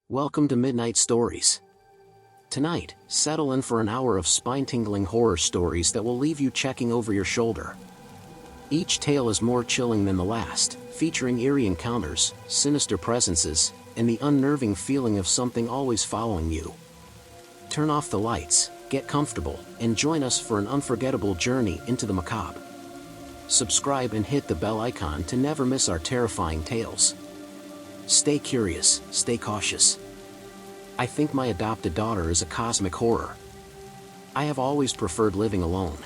Welcome to Midnight Stories. Tonight, settle in for an hour of spine-tingling horror stories that will leave you checking over your shoulder. Each tale is more chilling than the last, featuring eerie encounters, sinister presences, and the unnerving feeling of something always following you. Turn off the lights, get comfortable, and join us for an unforgettable journey into the macabre. Subscribe and hit the bell icon to never miss our terrifying tales. Stay curious, stay cautious. I think my adopted daughter is a cosmic horror. I have always preferred living alone.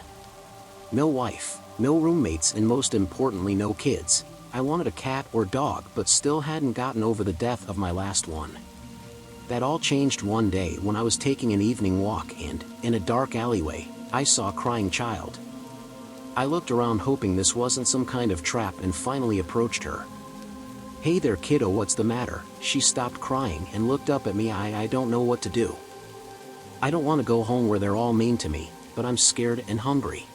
No wife, no roommates, and most importantly no kids. I wanted a cat or dog but still hadn't gotten over the death of my last one. That all changed one day when I was taking an evening walk and, in a dark alleyway, I saw a crying child. I looked around hoping this wasn't some kind of trap and finally approached her. "Hey there kiddo, what's the matter?" She stopped crying and looked up at me. I don't know what to do. I don't want to go home where they're all mean to me, but I'm scared and hungry.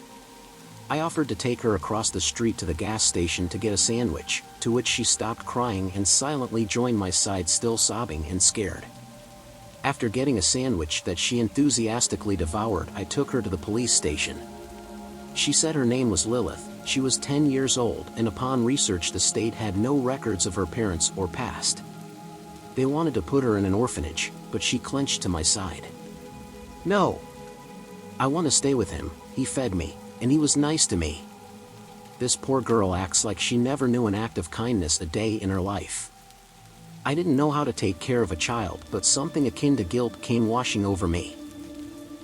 I offered to take her across the street to the gas station to get a sandwich, to which she stopped crying and silently joined my side, still sobbing and scared. After getting a sandwich that she enthusiastically devoured, I took her to the police station. She said her name was Lilith. She was 10 years old, and upon research the state had no records of her parents or past. They wanted to put her in an orphanage, but she clenched to my side. "No. I want to stay with him. He fed me, and he was nice to me." This poor girl acts like she never knew an act of kindness a day in her life. I didn't know how to take care of a child, but something akin to guilt came washing over me.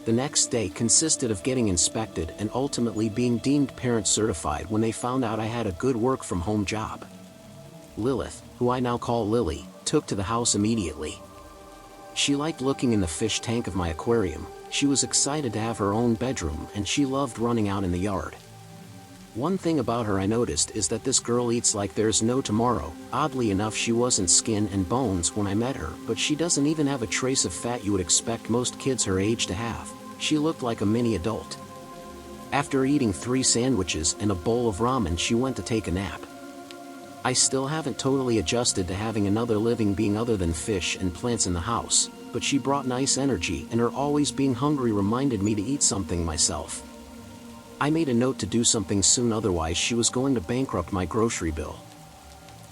The next day consisted of getting inspected and ultimately being deemed parent certified when they found out I had a good work-from-home job. Lilith, who I now call Lily, took to the house immediately. She liked looking in the fish tank of my aquarium, she was excited to have her own bedroom, and she loved running out in the yard. One thing about her I noticed is that this girl eats like there's no tomorrow. Oddly enough, she wasn't skin and bones when I met her, but she doesn't even have a trace of fat you would expect most kids her age to have. She looked like a mini adult. After eating 3 sandwiches and a bowl of ramen, she went to take a nap. I still haven't totally adjusted to having another living being other than fish and plants in the house, but she brought nice energy, and her always being hungry reminded me to eat something myself. I made a note to do something soon, otherwise she was going to bankrupt my grocery bill.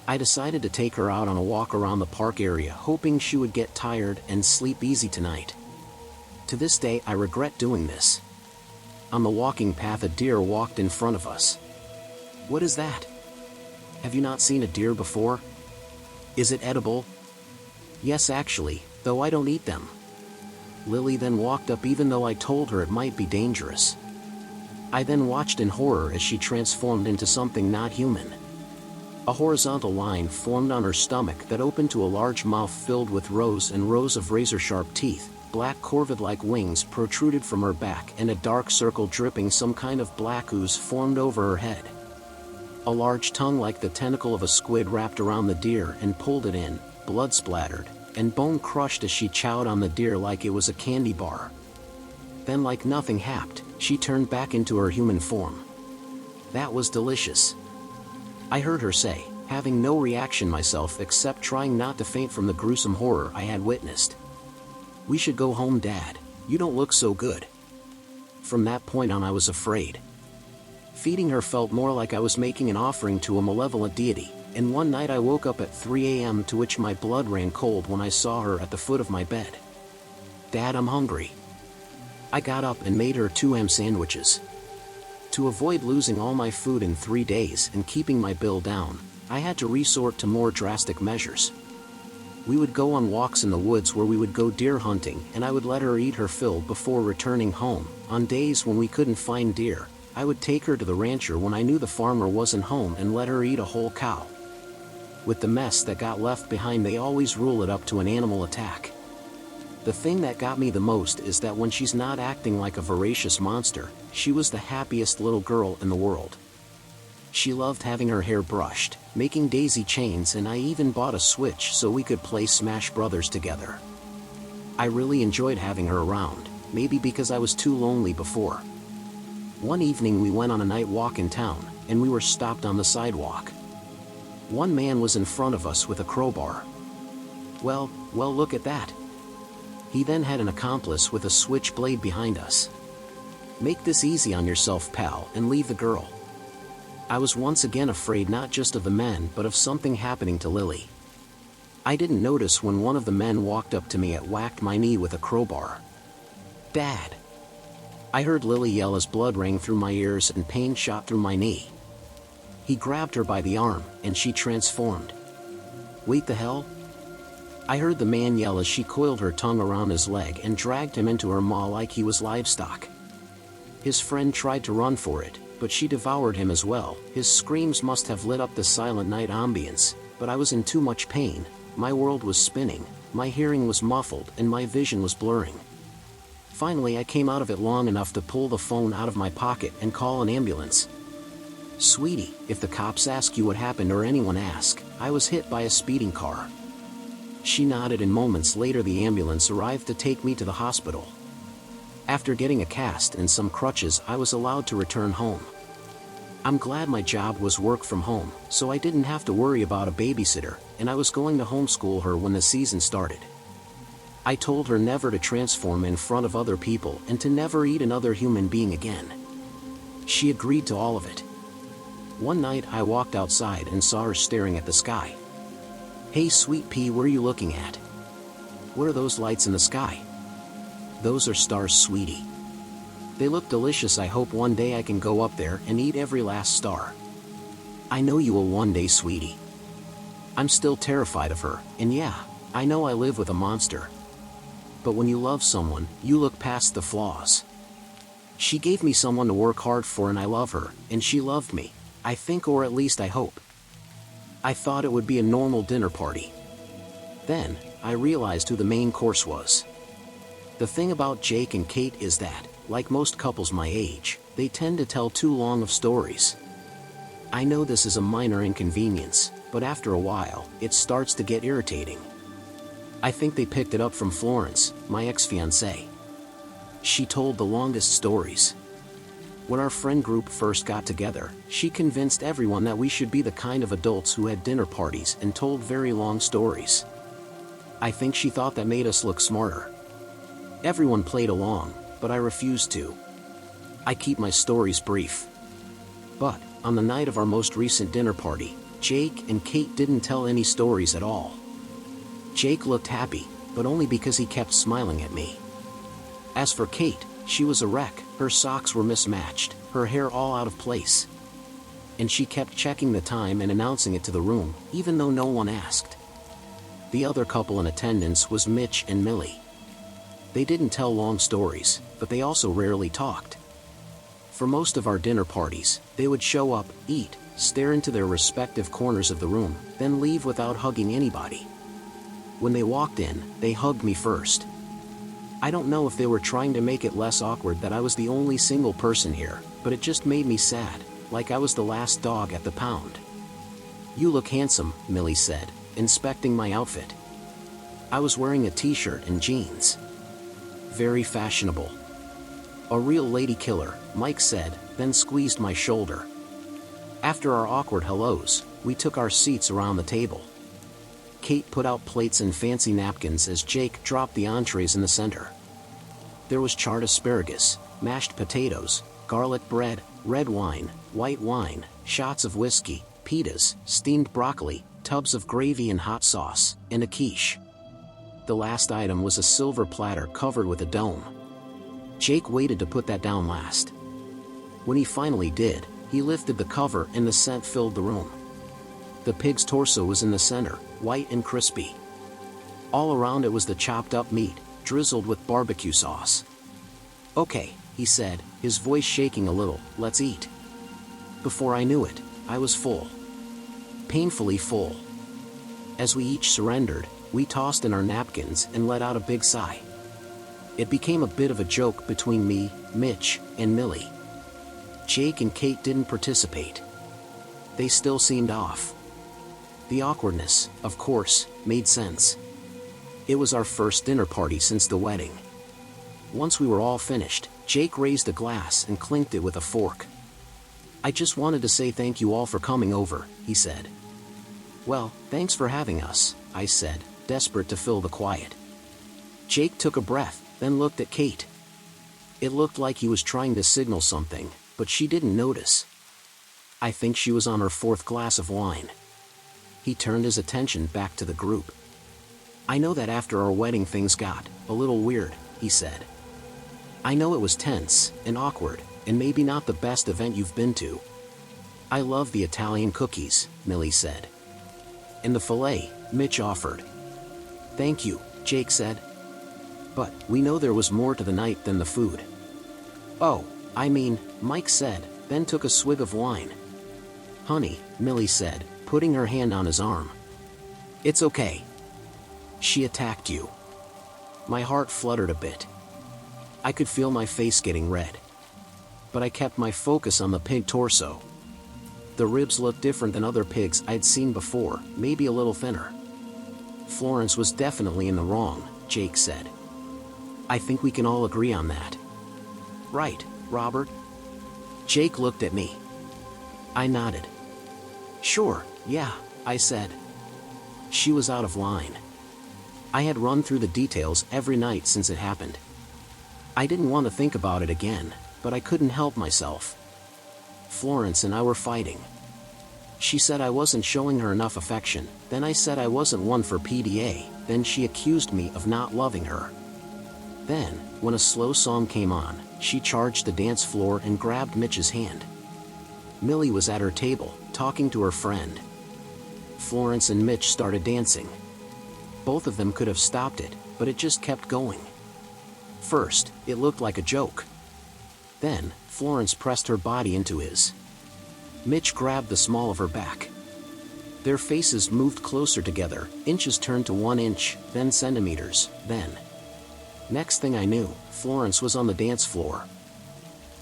I decided to take her out on a walk around the park area, hoping she would get tired and sleep easy tonight. To this day I regret doing this. On the walking path a deer walked in front of us. What is that? Have you not seen a deer before? Is it edible? Yes, actually, though I don't eat them. Lily then walked up even though I told her it might be dangerous. I then watched in horror as she transformed into something not human. A horizontal line formed on her stomach that opened to a large mouth filled with rows and rows of razor-sharp teeth. Black corvid-like wings protruded from her back, and a dark circle dripping some kind of black ooze formed over her head. A large tongue like the tentacle of a squid wrapped around the deer and pulled it in, blood splattered, and bone crushed as she chowed on the deer like it was a candy bar. Then, like nothing happened, she turned back into her human form. That was delicious. I heard her say, having no reaction myself except trying not to faint from the gruesome horror I had witnessed. "We should go home, Dad. You don't look so good." From that point on I was afraid. Feeding her felt more like I was making an offering to a malevolent deity, and one night I woke up at 3 a.m. to which my blood ran cold when I saw her at the foot of my bed. "Dad, I'm hungry." I got up and made her 2 sandwiches. To avoid losing all my food in 3 days and keeping my bill down, I had to resort to more drastic measures. We would go on walks in the woods where we would go deer hunting, and I would let her eat her fill before returning home. On days when we couldn't find deer, I would take her to the rancher when I knew the farmer wasn't home and let her eat a whole cow. With the mess that got left behind, they always rule it up to an animal attack. The thing that got me the most is that when she's not acting like a voracious monster, she was the happiest little girl in the world. She loved having her hair brushed, making daisy chains, and I even bought a Switch so we could play Smash Brothers together. I really enjoyed having her around, maybe because I was too lonely before. One evening we went on a night walk in town, and we were stopped on the sidewalk. One man was in front of us with a crowbar. Well, look at that. He then had an accomplice with a switchblade behind us. Make this easy on yourself, pal, and leave the girl. I was once again afraid not just of the men but of something happening to Lily. I didn't notice when one of the men walked up to me and whacked my knee with a crowbar. Dad! I heard Lily yell as blood rang through my ears and pain shot through my knee. He grabbed her by the arm, and she transformed. Wait, the hell? I heard the man yell as she coiled her tongue around his leg and dragged him into her maw like he was livestock. His friend tried to run for it, but she devoured him as well. His screams must have lit up the silent night ambience, but I was in too much pain. My world was spinning, my hearing was muffled, and my vision was blurring. Finally, I came out of it long enough to pull the phone out of my pocket and call an ambulance. Sweetie, if the cops ask you what happened or anyone ask, I was hit by a speeding car. She nodded, and moments later the ambulance arrived to take me to the hospital. After getting a cast and some crutches, I was allowed to return home. I'm glad my job was work from home, so I didn't have to worry about a babysitter, and I was going to homeschool her when the season started. I told her never to transform in front of other people and to never eat another human being again. She agreed to all of it. One night I walked outside and saw her staring at the sky. Hey sweet pea, what are you looking at? What are those lights in the sky? Those are stars, sweetie. They look delicious. I hope one day I can go up there and eat every last star. I know you will one day, sweetie. I'm still terrified of her, and yeah, I know I live with a monster. But when you love someone, you look past the flaws. She gave me someone to work hard for, and I love her, and she loved me, I think, or at least I hope. I thought it would be a normal dinner party. Then, I realized who the main course was. The thing about Jake and Kate is that, like most couples my age, they tend to tell too long of stories. I know this is a minor inconvenience, but after a while, it starts to get irritating. I think they picked it up from Florence, my ex-fiancée. She told the longest stories. When our friend group first got together, she convinced everyone that we should be the kind of adults who had dinner parties and told very long stories. I think she thought that made us look smarter. Everyone played along, but I refused to. I keep my stories brief. But, on the night of our most recent dinner party, Jake and Kate didn't tell any stories at all. Jake looked happy, but only because he kept smiling at me. As for Kate, she was a wreck. Her socks were mismatched, her hair all out of place. And she kept checking the time and announcing it to the room, even though no one asked. The other couple in attendance was Mitch and Millie. They didn't tell long stories, but they also rarely talked. For most of our dinner parties, they would show up, eat, stare into their respective corners of the room, then leave without hugging anybody. When they walked in, they hugged me first. I don't know if they were trying to make it less awkward that I was the only single person here, but it just made me sad, like I was the last dog at the pound. You look handsome, Millie said, inspecting my outfit. I was wearing a t-shirt and jeans. Very fashionable. A real lady killer, Mike said, then squeezed my shoulder. After our awkward hellos, we took our seats around the table. Kate put out plates and fancy napkins as Jake dropped the entrees in the center. There was charred asparagus, mashed potatoes, garlic bread, red wine, white wine, shots of whiskey, pitas, steamed broccoli, tubs of gravy and hot sauce, and a quiche. The last item was a silver platter covered with a dome. Jake waited to put that down last. When he finally did, he lifted the cover and the scent filled the room. The pig's torso was in the center, white and crispy. All around it was the chopped up meat, drizzled with barbecue sauce. Okay, he said, his voice shaking a little, let's eat. Before I knew it, I was full. Painfully full. As we each surrendered, we tossed in our napkins and let out a big sigh. It became a bit of a joke between me, Mitch, and Millie. Jake and Kate didn't participate. They still seemed off. The awkwardness, of course, made sense. It was our first dinner party since the wedding. Once we were all finished, Jake raised a glass and clinked it with a fork. I just wanted to say thank you all for coming over, he said. Well, thanks for having us, I said, desperate to fill the quiet. Jake took a breath, then looked at Kate. It looked like he was trying to signal something, but she didn't notice. I think she was on her fourth glass of wine. He turned his attention back to the group. I know that after our wedding things got a little weird, he said. I know it was tense and awkward, and maybe not the best event you've been to. I love the Italian cookies, Millie said. And the filet, Mitch offered. Thank you, Jake said. But we know there was more to the night than the food. Oh, I mean, Mike said, then took a swig of wine. Honey, Millie said, putting her hand on his arm. It's okay. She attacked you. My heart fluttered a bit. I could feel my face getting red. But I kept my focus on the pig torso. The ribs looked different than other pigs I'd seen before, maybe a little thinner. Florence was definitely in the wrong, Jake said. I think we can all agree on that. Right, Robert? Jake looked at me. I nodded. Sure, yeah, I said. She was out of line. I had run through the details every night since it happened. I didn't want to think about it again, but I couldn't help myself. Florence and I were fighting. She said I wasn't showing her enough affection, then I said I wasn't one for PDA, then she accused me of not loving her. Then, when a slow song came on, she charged the dance floor and grabbed Mitch's hand. Millie was at her table, talking to her friend. Florence and Mitch started dancing. Both of them could have stopped it, but it just kept going. First, it looked like a joke. Then, Florence pressed her body into his. Mitch grabbed the small of her back. Their faces moved closer together, inches turned to 1 inch, then centimeters, then. Next thing I knew, Florence was on the dance floor.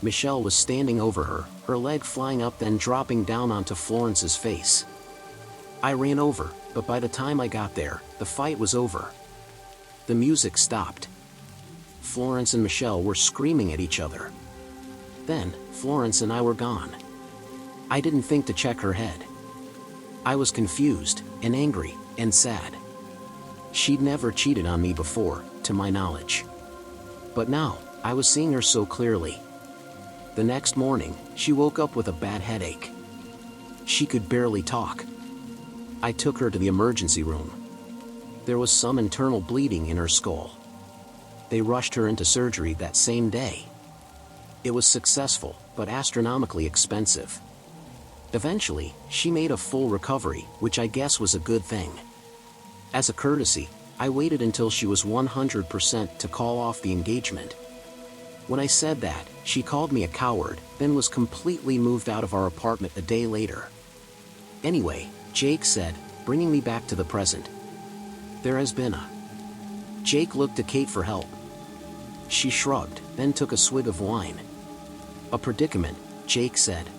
Michelle was standing over her, her leg flying up then dropping down onto Florence's face. I ran over, but by the time I got there, the fight was over. The music stopped. Florence and Michelle were screaming at each other. Then, Florence and I were gone. I didn't think to check her head. I was confused, and angry, and sad. She'd never cheated on me before, to my knowledge. But now, I was seeing her so clearly. The next morning, she woke up with a bad headache. She could barely talk. I took her to the emergency room. There was some internal bleeding in her skull. They rushed her into surgery that same day. It was successful, but astronomically expensive. Eventually, she made a full recovery, which I guess was a good thing. As a courtesy, I waited until she was 100% to call off the engagement. When I said that, she called me a coward, then was completely moved out of our apartment a day later. Anyway, Jake said, bringing me back to the present. There has been a... Jake looked to Kate for help. She shrugged, then took a swig of wine. A predicament, Jake said.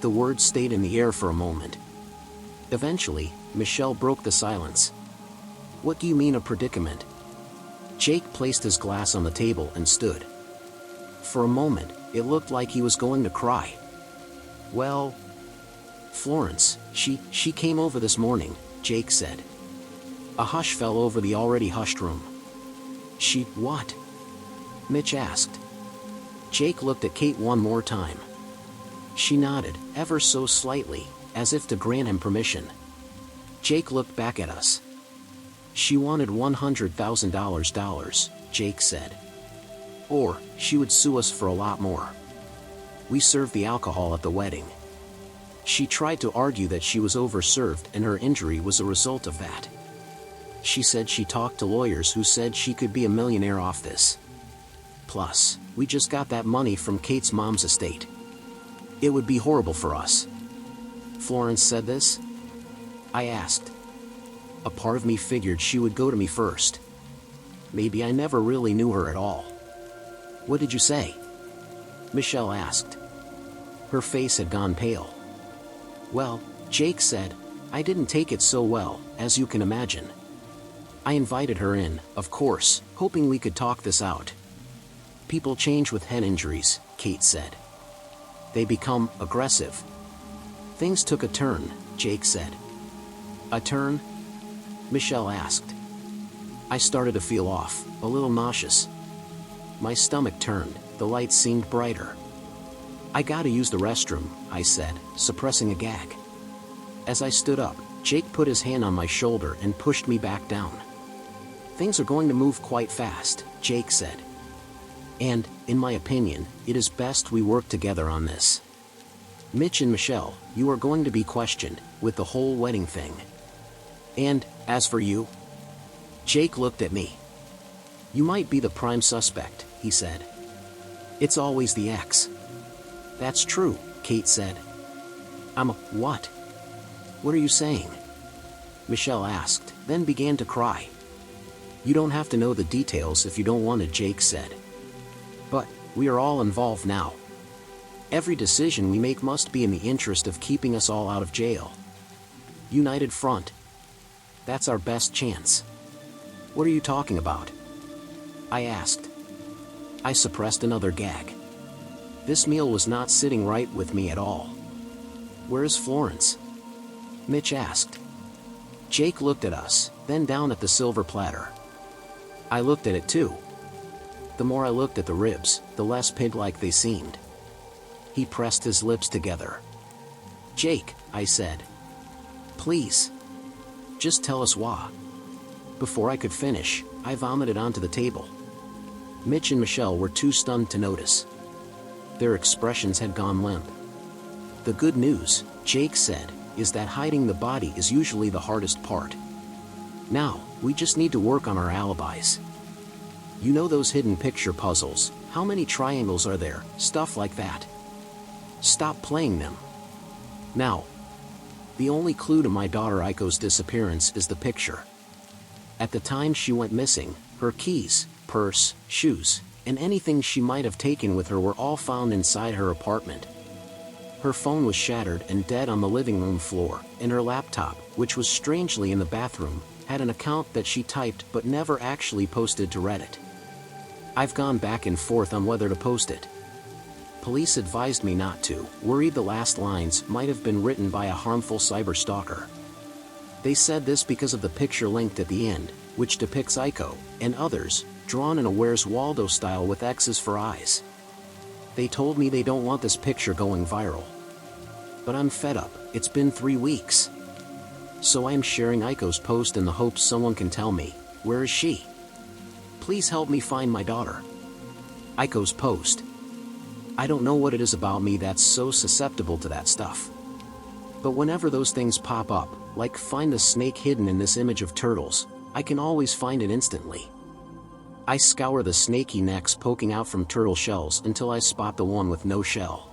The words stayed in the air for a moment. Eventually, Michelle broke the silence. What do you mean a predicament? Jake placed his glass on the table and stood. For a moment, it looked like he was going to cry. Well... Florence, she came over this morning, Jake said. A hush fell over the already hushed room. She, what? Mitch asked. Jake looked at Kate one more time. She nodded, ever so slightly, as if to grant him permission. Jake looked back at us. She wanted $100,000, Jake said. Or, she would sue us for a lot more. We served the alcohol at the wedding. She tried to argue that she was overserved and her injury was a result of that. She said she talked to lawyers who said she could be a millionaire off this. Plus, we just got that money from Kate's mom's estate. It would be horrible for us. Florence said this? I asked. A part of me figured she would go to me first. Maybe I never really knew her at all. What did you say? Michelle asked. Her face had gone pale. Well, Jake said, I didn't take it so well, as you can imagine. I invited her in, of course, hoping we could talk this out. People change with head injuries, Kate said. They become aggressive. Things took a turn, Jake said. A turn? Michelle asked. I started to feel off, a little nauseous. My stomach turned, the lights seemed brighter. I gotta use the restroom, I said, suppressing a gag. As I stood up, Jake put his hand on my shoulder and pushed me back down. Things are going to move quite fast, Jake said. And, in my opinion, it is best we work together on this. Mitch and Michelle, you are going to be questioned, with the whole wedding thing. And, as for you? Jake looked at me. You might be the prime suspect, he said. It's always the ex. That's true, Kate said. What? What are you saying? Michelle asked, then began to cry. You don't have to know the details if you don't want to, Jake said. But, we are all involved now. Every decision we make must be in the interest of keeping us all out of jail. United front. That's our best chance. What are you talking about? I asked. I suppressed another gag. This meal was not sitting right with me at all. Where is Florence? Mitch asked. Jake looked at us, then down at the silver platter. I looked at it too. The more I looked at the ribs, the less pig-like they seemed. He pressed his lips together. Jake, I said. Please. Just tell us why. Before I could finish, I vomited onto the table. Mitch and Michelle were too stunned to notice. Their expressions had gone limp. The good news, Jake said, is that hiding the body is usually the hardest part. Now, we just need to work on our alibis. You know those hidden picture puzzles, how many triangles are there, stuff like that. Stop playing them. Now. The only clue to my daughter Aiko's disappearance is the picture. At the time she went missing, her keys, purse, shoes, and anything she might have taken with her were all found inside her apartment. Her phone was shattered and dead on the living room floor, and her laptop, which was strangely in the bathroom, had an account that she typed but never actually posted to Reddit. I've gone back and forth on whether to post it. Police advised me not to, worried the last lines might have been written by a harmful cyber stalker. They said this because of the picture linked at the end, which depicts Aiko, and others, drawn in a Where's Waldo style with X's for eyes. They told me they don't want this picture going viral. But I'm fed up, it's been 3 weeks. So I am sharing Aiko's post in the hopes someone can tell me, where is she? Please help me find my daughter. Aiko's post. I don't know what it is about me that's so susceptible to that stuff. But whenever those things pop up, like find the snake hidden in this image of turtles, I can always find it instantly. I scour the snaky necks poking out from turtle shells until I spot the one with no shell.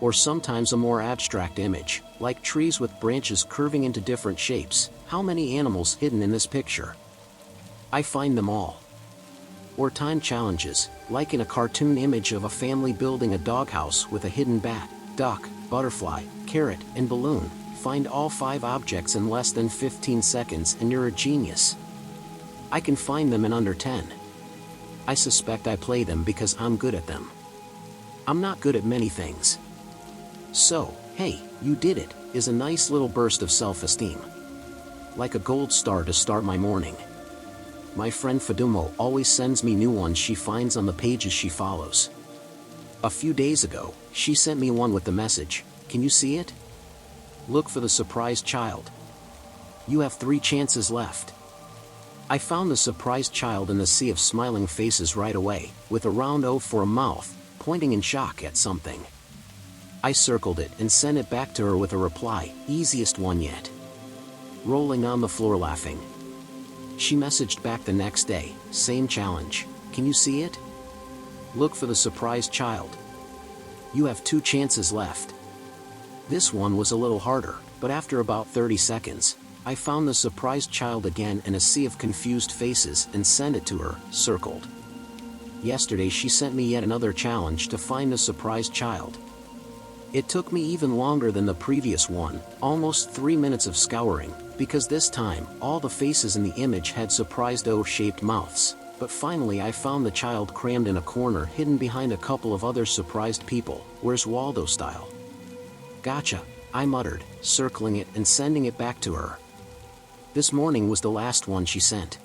Or sometimes a more abstract image, like trees with branches curving into different shapes. How many animals hidden in this picture? I find them all. Or time challenges, like in a cartoon image of a family building a doghouse with a hidden bat, duck, butterfly, carrot, and balloon. Find all 5 objects in less than 15 seconds and you're a genius. I can find them in under 10. I suspect I play them because I'm good at them. I'm not good at many things. So, hey, you did it, is a nice little burst of self-esteem. Like a gold star to start my morning. My friend Fadumo always sends me new ones she finds on the pages she follows. A few days ago, she sent me one with the message, "Can you see it? Look for the surprised child. You have 3 chances left." I found the surprised child in the sea of smiling faces right away, with a round O for a mouth, pointing in shock at something. I circled it and sent it back to her with a reply, "Easiest one yet." Rolling on the floor laughing. She messaged back the next day, "Same challenge. Can you see it? Look for the surprised child. You have 2 chances left." This one was a little harder, but after about 30 seconds, I found the surprised child again in a sea of confused faces and sent it to her, circled. Yesterday she sent me yet another challenge to find the surprised child. It took me even longer than the previous one, almost 3 minutes of scouring, because this time, all the faces in the image had surprised O-shaped mouths, but finally I found the child crammed in a corner hidden behind a couple of other surprised people, Where's Waldo style. "Gotcha," I muttered, circling it and sending it back to her. This morning was the last one she sent.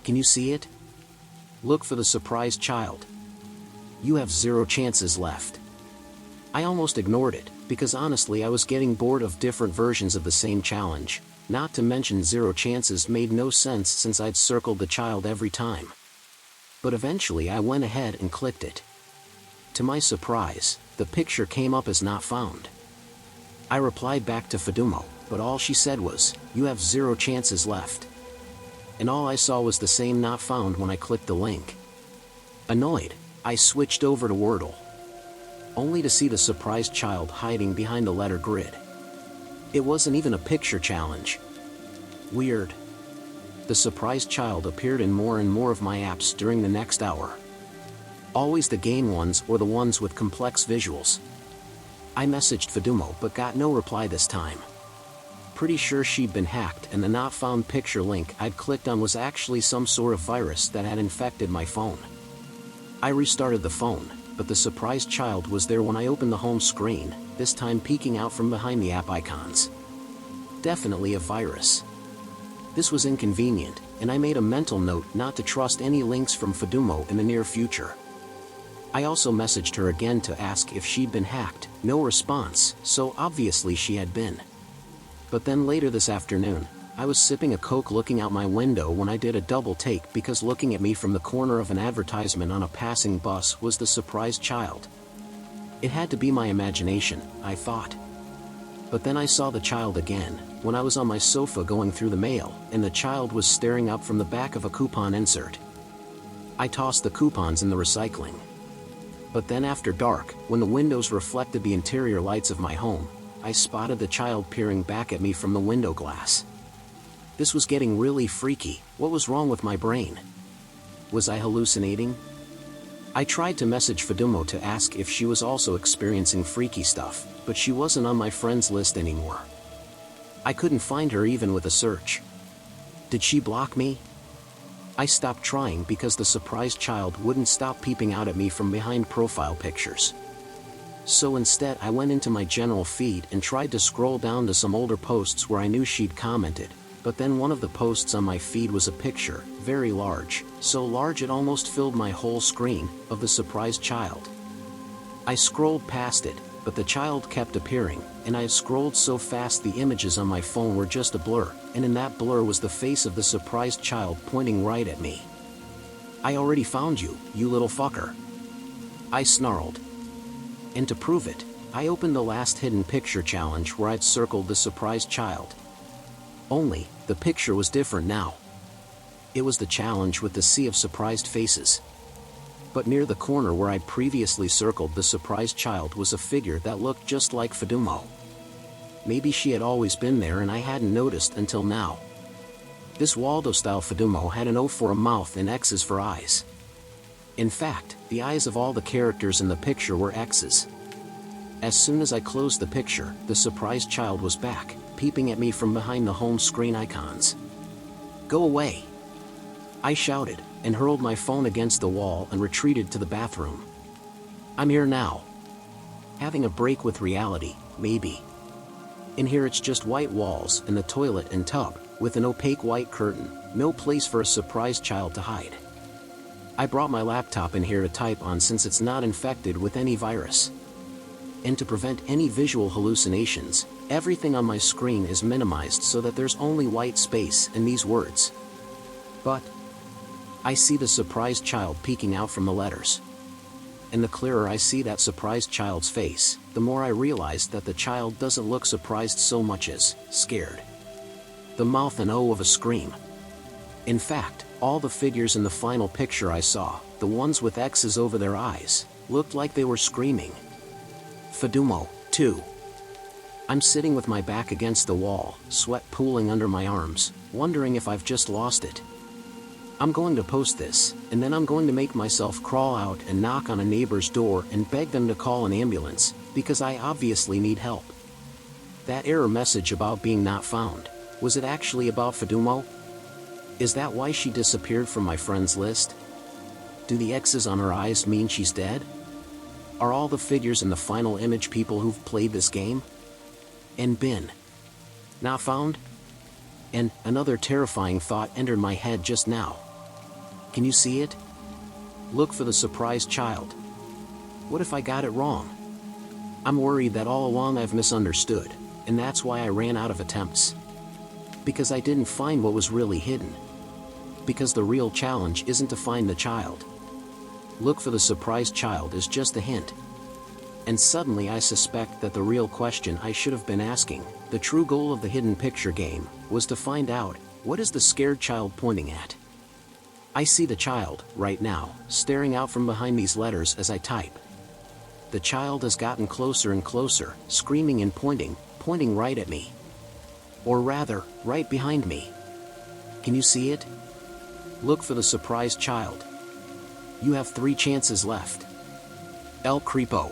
Can you see it? Look for the surprised child. You have 0 chances left. I almost ignored it, because honestly I was getting bored of different versions of the same challenge, not to mention 0 chances made no sense since I'd circled the child every time. But eventually I went ahead and clicked it. To my surprise, the picture came up as not found. I replied back to Fidumo, but all she said was, "You have 0 chances left." And all I saw was the same not found when I clicked the link. Annoyed, I switched over to Wordle, only to see the surprised child hiding behind the letter grid. It wasn't even a picture challenge. Weird. The surprised child appeared in more and more of my apps during the next hour. Always the game ones or the ones with complex visuals. I messaged Fidumo but got no reply this time. Pretty sure she'd been hacked and the not found picture link I'd clicked on was actually some sort of virus that had infected my phone. I restarted the phone, but the surprised child was there when I opened the home screen, this time peeking out from behind the app icons. Definitely a virus. This was inconvenient, and I made a mental note not to trust any links from Fidumo in the near future. I also messaged her again to ask if she'd been hacked, no response, so obviously she had been. But then later this afternoon, I was sipping a Coke looking out my window when I did a double take because looking at me from the corner of an advertisement on a passing bus was the surprised child. It had to be my imagination, I thought. But then I saw the child again, when I was on my sofa going through the mail, and the child was staring up from the back of a coupon insert. I tossed the coupons in the recycling. But then after dark, when the windows reflected the interior lights of my home, I spotted the child peering back at me from the window glass. This was getting really freaky. What was wrong with my brain? Was I hallucinating? I tried to message Fidumo to ask if she was also experiencing freaky stuff, but she wasn't on my friends list anymore. I couldn't find her even with a search. Did she block me? I stopped trying because the surprised child wouldn't stop peeping out at me from behind profile pictures. So instead I went into my general feed and tried to scroll down to some older posts where I knew she'd commented, but then one of the posts on my feed was a picture, very large, so large it almost filled my whole screen, of the surprised child. I scrolled past it, but the child kept appearing, and I had scrolled so fast the images on my phone were just a blur, and in that blur was the face of the surprised child pointing right at me. "I already found you, you little fucker," I snarled. And to prove it, I opened the last hidden picture challenge where I'd circled the surprised child. Only, the picture was different now. It was the challenge with the sea of surprised faces. But near the corner where I'd previously circled the surprised child was a figure that looked just like Fidumo. Maybe she had always been there and I hadn't noticed until now. This Waldo-style Fidumo had an O for a mouth and X's for eyes. In fact, the eyes of all the characters in the picture were X's. As soon as I closed the picture, the surprised child was back, peeping at me from behind the home screen icons. "Go away!" I shouted, and hurled my phone against the wall and retreated to the bathroom. I'm here now. Having a break with reality, maybe. In here it's just white walls and the toilet and tub, with an opaque white curtain, no place for a surprised child to hide. I brought my laptop in here to type on since it's not infected with any virus. And to prevent any visual hallucinations, everything on my screen is minimized so that there's only white space and these words. But I see the surprised child peeking out from the letters. And the clearer I see that surprised child's face, the more I realize that the child doesn't look surprised so much as scared. The mouth and O of a scream. In fact, all the figures in the final picture I saw, the ones with X's over their eyes, looked like they were screaming. Fidumo, too. I'm sitting with my back against the wall, sweat pooling under my arms, wondering if I've just lost it. I'm going to post this, and then I'm going to make myself crawl out and knock on a neighbor's door and beg them to call an ambulance, because I obviously need help. That error message about being not found, was it actually about Fidumo? Is that why she disappeared from my friends list? Do the X's on her eyes mean she's dead? Are all the figures in the final image people who've played this game? And been not found? And another terrifying thought entered my head just now. Can you see it? Look for the surprised child. What if I got it wrong? I'm worried that all along I've misunderstood, and that's why I ran out of attempts. Because I didn't find what was really hidden. Because the real challenge isn't to find the child. Look for the surprised child is just a hint. And suddenly I suspect that the real question I should have been asking, the true goal of the hidden picture game, was to find out, what is the scared child pointing at? I see the child, right now, staring out from behind these letters as I type. The child has gotten closer and closer, screaming and pointing right at me. Or rather, right behind me. Can you see it? Look for the surprised child. You have 3 chances left. El Creepo.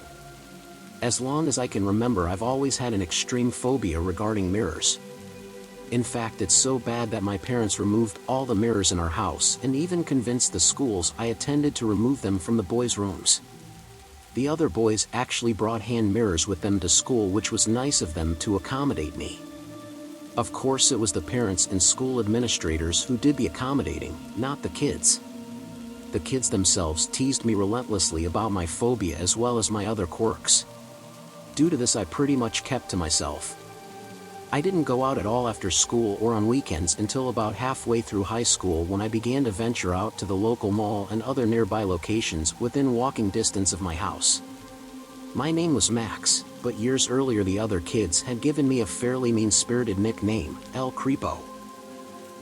As long as I can remember, I've always had an extreme phobia regarding mirrors. In fact, it's so bad that my parents removed all the mirrors in our house and even convinced the schools I attended to remove them from the boys' rooms. The other boys actually brought hand mirrors with them to school, which was nice of them to accommodate me. Of course, it was the parents and school administrators who did the accommodating, not the kids. The kids themselves teased me relentlessly about my phobia as well as my other quirks. Due to this, I pretty much kept to myself. I didn't go out at all after school or on weekends until about halfway through high school, when I began to venture out to the local mall and other nearby locations within walking distance of my house. My name was Max, but years earlier the other kids had given me a fairly mean-spirited nickname, El Creepo.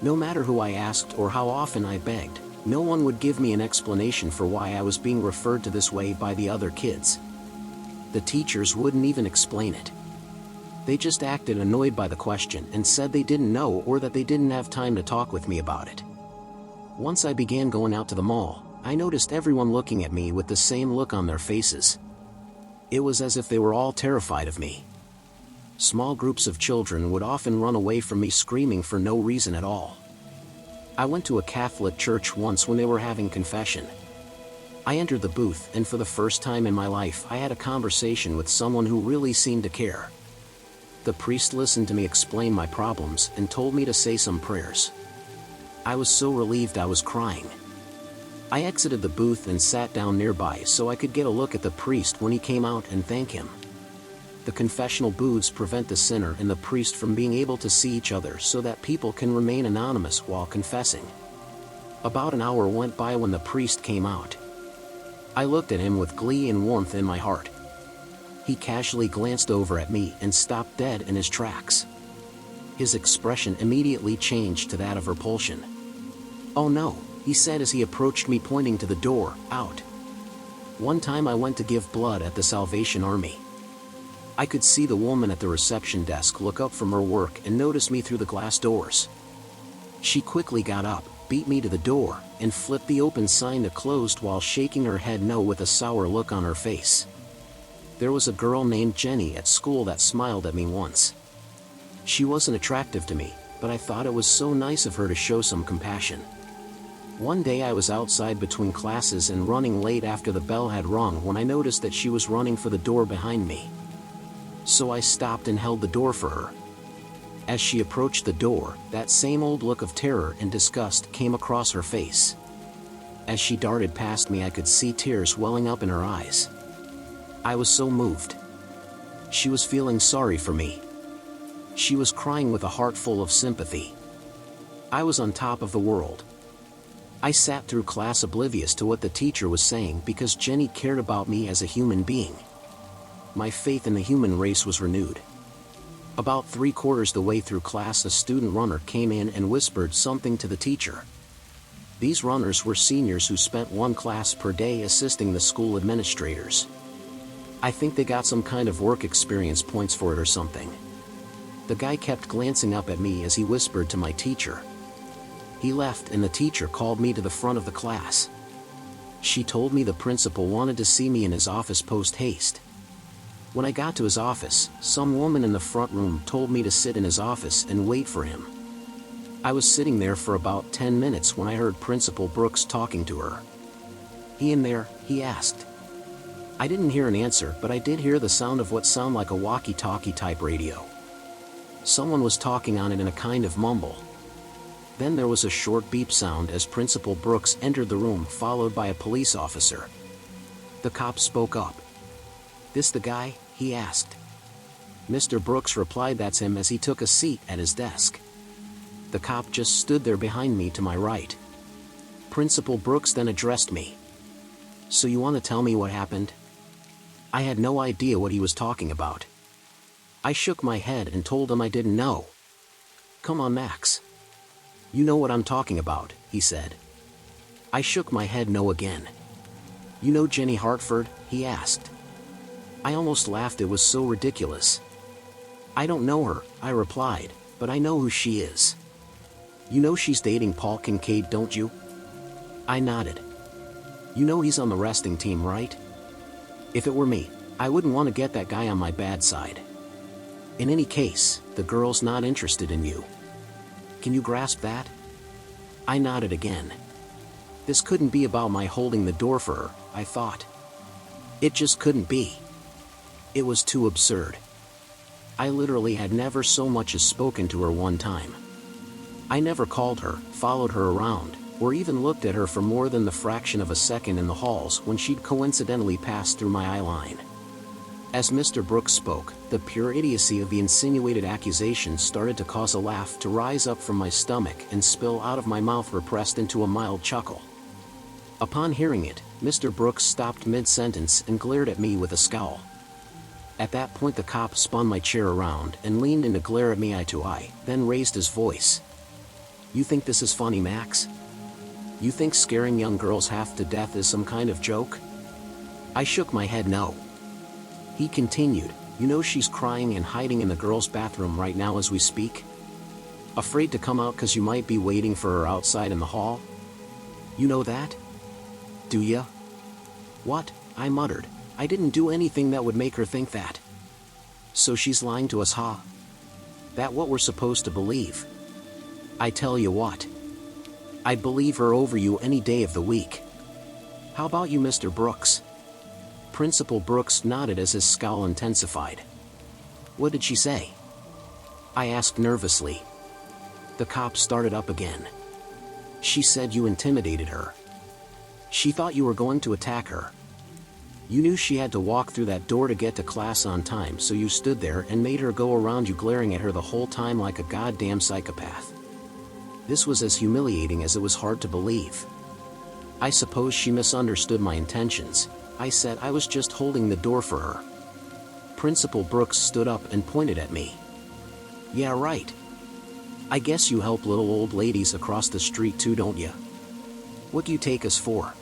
No matter who I asked or how often I begged, no one would give me an explanation for why I was being referred to this way by the other kids. The teachers wouldn't even explain it. They just acted annoyed by the question and said they didn't know, or that they didn't have time to talk with me about it. Once I began going out to the mall, I noticed everyone looking at me with the same look on their faces. It was as if they were all terrified of me. Small groups of children would often run away from me screaming for no reason at all. I went to a Catholic church once when they were having confession. I entered the booth, and for the first time in my life I had a conversation with someone who really seemed to care. The priest listened to me explain my problems and told me to say some prayers. I was so relieved I was crying. I exited the booth and sat down nearby so I could get a look at the priest when he came out and thank him. The confessional booths prevent the sinner and the priest from being able to see each other so that people can remain anonymous while confessing. About an hour went by when the priest came out. I looked at him with glee and warmth in my heart. He casually glanced over at me and stopped dead in his tracks. His expression immediately changed to that of repulsion. "Oh no," he said as he approached me, pointing to the door, "out." One time I went to give blood at the Salvation Army. I could see the woman at the reception desk look up from her work and notice me through the glass doors. She quickly got up, beat me to the door, and flipped the open sign to closed while shaking her head no with a sour look on her face. There was a girl named Jenny at school that smiled at me once. She wasn't attractive to me, but I thought it was so nice of her to show some compassion. One day I was outside between classes and running late after the bell had rung when I noticed that she was running for the door behind me. So I stopped and held the door for her. As she approached the door, that same old look of terror and disgust came across her face. As she darted past me, I could see tears welling up in her eyes. I was so moved. She was feeling sorry for me. She was crying with a heart full of sympathy. I was on top of the world. I sat through class oblivious to what the teacher was saying because Jenny cared about me as a human being. My faith in the human race was renewed. About 3/4 the way through class, a student runner came in and whispered something to the teacher. These runners were seniors who spent one class per day assisting the school administrators. I think they got some kind of work experience points for it or something. The guy kept glancing up at me as he whispered to my teacher. He left and the teacher called me to the front of the class. She told me the principal wanted to see me in his office post haste. When I got to his office, some woman in the front room told me to sit in his office and wait for him. I was sitting there for about 10 minutes when I heard Principal Brooks talking to her. "He in there?" he asked. I didn't hear an answer, but I did hear the sound of what sounded like a walkie-talkie type radio. Someone was talking on it in a kind of mumble. Then there was a short beep sound as Principal Brooks entered the room, followed by a police officer. The cop spoke up. "This the guy?" he asked. Mr. Brooks replied that's him as he took a seat at his desk. The cop just stood there behind me to my right. Principal Brooks then addressed me. "So you want to tell me what happened?" I had no idea what he was talking about. I shook my head and told him I didn't know. "Come on, Max. You know what I'm talking about," he said. I shook my head no again. "You know Jenny Hartford?" he asked. I almost laughed, it was so ridiculous. "I don't know her," I replied, "but I know who she is." "You know she's dating Paul Kincaid, don't you?" I nodded. "You know he's on the wrestling team, right?" If it were me, I wouldn't want to get that guy on my bad side. "In any case, the girl's not interested in you. Can you grasp that?" I nodded again. This couldn't be about my holding the door for her, I thought. It just couldn't be. It was too absurd. I literally had never so much as spoken to her one time. I never called her, followed her around, or even looked at her for more than the fraction of a second in the halls when she'd coincidentally passed through my eye line. As Mr. Brooks spoke, the pure idiocy of the insinuated accusation started to cause a laugh to rise up from my stomach and spill out of my mouth, repressed into a mild chuckle. Upon hearing it, Mr. Brooks stopped mid-sentence and glared at me with a scowl. At that point the cop spun my chair around and leaned in to glare at me eye to eye, then raised his voice. "You think this is funny, Max? You think scaring young girls half to death is some kind of joke?" I shook my head no. He continued, "You know she's crying and hiding in the girls' bathroom right now as we speak? Afraid to come out 'cause you might be waiting for her outside in the hall? You know that? Do ya?" "What?" I muttered. "I didn't do anything that would make her think that." "So she's lying to us, huh? That what we're supposed to believe?" "I tell you what. I'd believe her over you any day of the week. How about you, Mr. Brooks?" Principal Brooks nodded as his scowl intensified. "What did she say?" I asked nervously. The cop started up again. "She said you intimidated her. She thought you were going to attack her. You knew she had to walk through that door to get to class on time, so you stood there and made her go around you, glaring at her the whole time like a goddamn psychopath. This was as humiliating as it was hard to believe. I suppose she misunderstood my intentions. I said I was just holding the door for her." Principal Brooks stood up and pointed at me. "Yeah, right. I guess you help little old ladies across the street too, don't you? What do you take us for?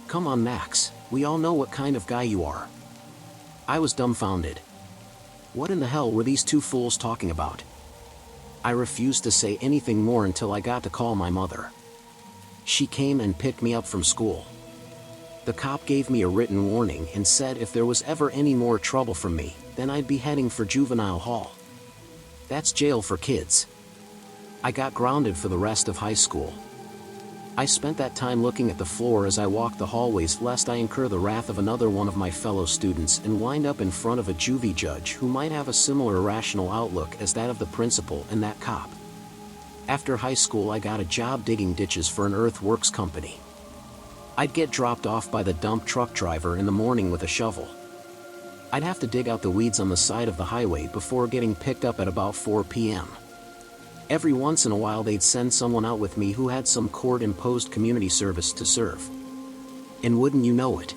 Come on, Max, we all know what kind of guy you are." I was dumbfounded. What in the hell were these two fools talking about? I refused to say anything more until I got to call my mother. She came and picked me up from school. The cop gave me a written warning and said if there was ever any more trouble from me, then I'd be heading for juvenile hall. That's jail for kids. I got grounded for the rest of high school. I spent that time looking at the floor as I walked the hallways, lest I incur the wrath of another one of my fellow students and wind up in front of a juvie judge who might have a similar irrational outlook as that of the principal and that cop. After high school I got a job digging ditches for an earthworks company. I'd get dropped off by the dump truck driver in the morning with a shovel. I'd have to dig out the weeds on the side of the highway before getting picked up at about 4 p.m. Every once in a while they'd send someone out with me who had some court-imposed community service to serve. And wouldn't you know it,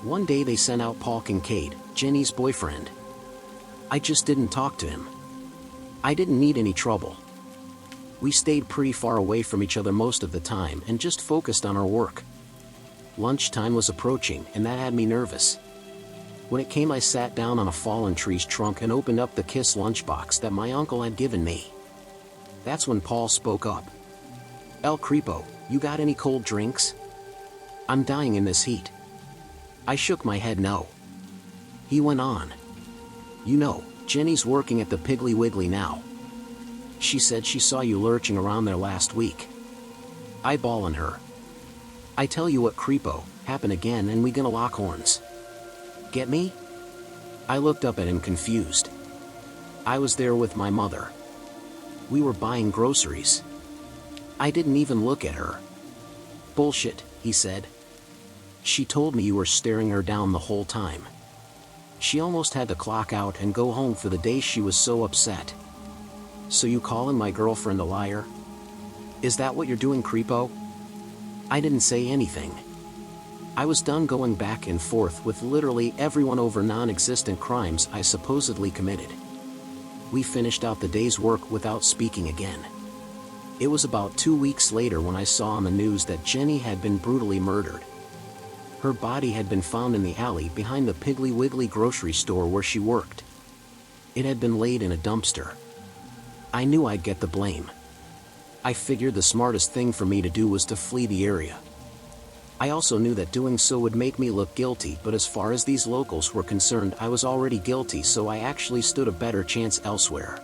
one day they sent out Paul Kincaid, Jenny's boyfriend. I just didn't talk to him. I didn't need any trouble. We stayed pretty far away from each other most of the time and just focused on our work. Lunchtime was approaching and that had me nervous. When it came I sat down on a fallen tree's trunk and opened up the Kiss lunchbox that my uncle had given me. That's when Paul spoke up. "El Creepo, you got any cold drinks? I'm dying in this heat." I shook my head no. He went on. "You know, Jenny's working at the Piggly Wiggly now. She said she saw you lurching around there last week. Eyeballing her. I tell you what, Creepo, happen again and we gonna lock horns. Get me?" I looked up at him confused. I was there with my mother. We were buying groceries. I didn't even look at her. Bullshit, he said. She told me you were staring her down the whole time. She almost had to clock out and go home for the day, she was so upset. So you calling my girlfriend a liar? Is that what you're doing, creepo? I didn't say anything. I was done going back and forth with literally everyone over non-existent crimes I supposedly committed. We finished out the day's work without speaking again. It was about 2 weeks later when I saw on the news that Jenny had been brutally murdered. Her body had been found in the alley behind the Piggly Wiggly grocery store where she worked. It had been laid in a dumpster. I knew I'd get the blame. I figured the smartest thing for me to do was to flee the area. I also knew that doing so would make me look guilty, but as far as these locals were concerned, I was already guilty, so I actually stood a better chance elsewhere.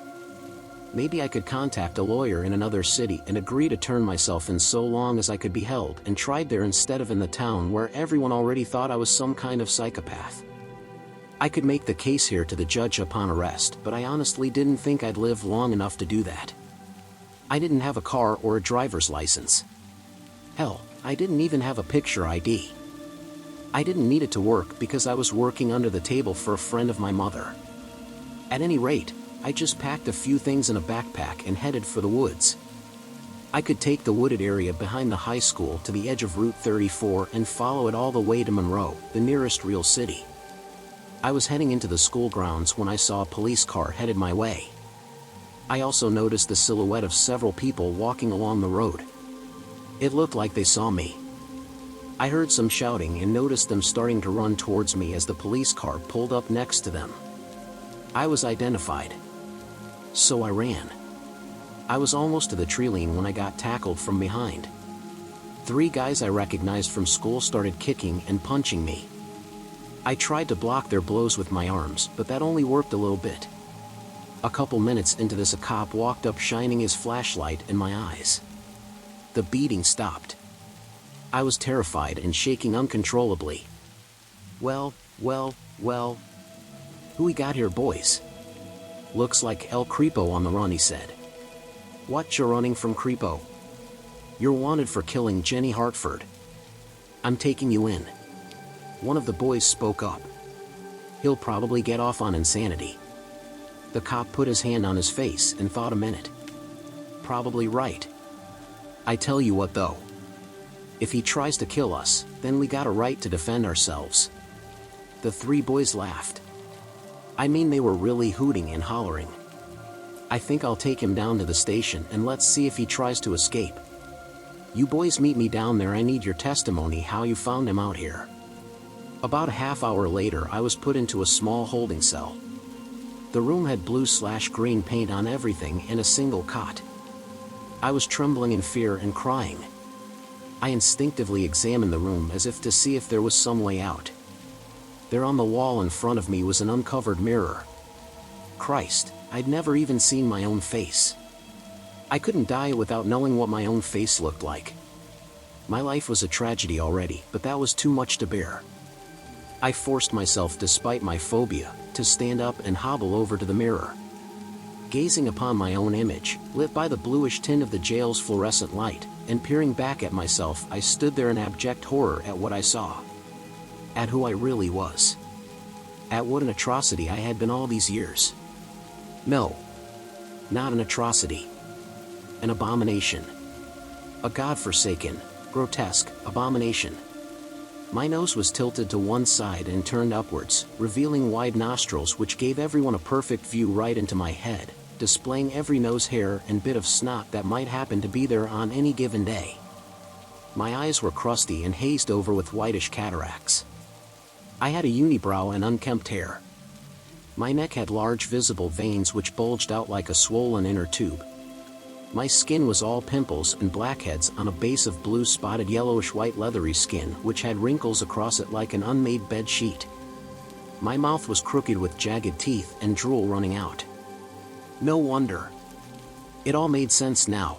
Maybe I could contact a lawyer in another city and agree to turn myself in so long as I could be held and tried there instead of in the town where everyone already thought I was some kind of psychopath. I could make the case here to the judge upon arrest, but I honestly didn't think I'd live long enough to do that. I didn't have a car or a driver's license. Hell, I didn't even have a picture ID. I didn't need it to work because I was working under the table for a friend of my mother. At any rate, I just packed a few things in a backpack and headed for the woods. I could take the wooded area behind the high school to the edge of Route 34 and follow it all the way to Monroe, the nearest real city. I was heading into the school grounds when I saw a police car headed my way. I also noticed the silhouette of several people walking along the road. It looked like they saw me. I heard some shouting and noticed them starting to run towards me as the police car pulled up next to them. I was identified. So I ran. I was almost to the tree line when I got tackled from behind. 3 guys I recognized from school started kicking and punching me. I tried to block their blows with my arms, but that only worked a little bit. A couple minutes into this, a cop walked up shining his flashlight in my eyes. The beating stopped. I was terrified and shaking uncontrollably. Well, who we got here, boys? Looks like El Creepo on the run, he said. What, you're running from Creepo? You're wanted for killing Jenny Hartford. I'm taking you in. One of the boys spoke up. He'll probably get off on insanity. The cop put his hand on his face and thought a minute. Probably right. I tell you what though. If he tries to kill us, then we got a right to defend ourselves. The 3 boys laughed. I mean, they were really hooting and hollering. I think I'll take him down to the station and let's see if he tries to escape. You boys meet me down there, I need your testimony how you found him out here. About a half hour later, I was put into a small holding cell. The room had blue/green paint on everything and a single cot. I was trembling in fear and crying. I instinctively examined the room as if to see if there was some way out. There on the wall in front of me was an uncovered mirror. Christ, I'd never even seen my own face. I couldn't die without knowing what my own face looked like. My life was a tragedy already, but that was too much to bear. I forced myself, despite my phobia, to stand up and hobble over to the mirror. Gazing upon my own image, lit by the bluish tint of the jail's fluorescent light, and peering back at myself, I stood there in abject horror at what I saw. At who I really was. At what an atrocity I had been all these years. No. Not an atrocity. An abomination. A godforsaken, grotesque abomination. My nose was tilted to one side and turned upwards, revealing wide nostrils which gave everyone a perfect view right into my head, displaying every nose hair and bit of snot that might happen to be there on any given day. My eyes were crusty and hazed over with whitish cataracts. I had a unibrow and unkempt hair. My neck had large visible veins which bulged out like a swollen inner tube. My skin was all pimples and blackheads on a base of blue spotted yellowish-white leathery skin which had wrinkles across it like an unmade bed sheet. My mouth was crooked with jagged teeth and drool running out. No wonder. It all made sense now.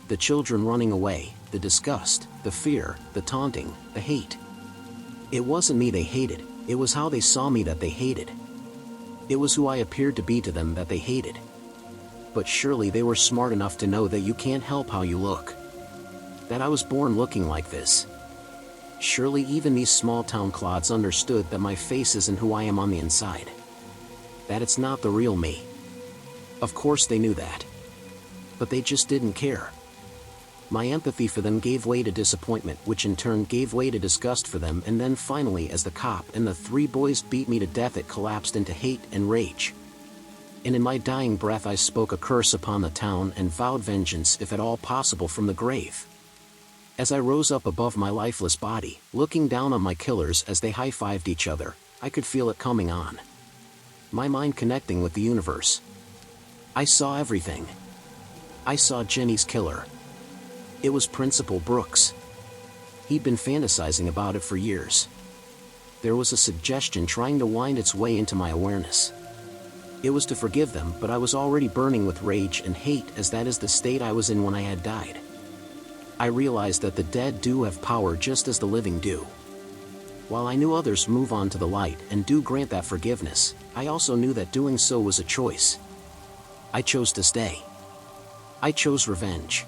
The children running away, the disgust, the fear, the taunting, the hate. It wasn't me they hated, it was how they saw me that they hated. It was who I appeared to be to them that they hated. But surely they were smart enough to know that you can't help how you look. That I was born looking like this. Surely even these small-town clods understood that my face isn't who I am on the inside. That it's not the real me. Of course they knew that. But they just didn't care. My empathy for them gave way to disappointment, which in turn gave way to disgust for them, and then finally, as the cop and the 3 boys beat me to death, it collapsed into hate and rage. And in my dying breath I spoke a curse upon the town and vowed vengeance, if at all possible, from the grave. As I rose up above my lifeless body, looking down on my killers as they high-fived each other, I could feel it coming on. My mind connecting with the universe. I saw everything. I saw Jenny's killer. It was Principal Brooks. He'd been fantasizing about it for years. There was a suggestion trying to wind its way into my awareness. It was to forgive them, but I was already burning with rage and hate, as that is the state I was in when I had died. I realized that the dead do have power just as the living do. While I knew others move on to the light and do grant that forgiveness, I also knew that doing so was a choice. I chose to stay. I chose revenge.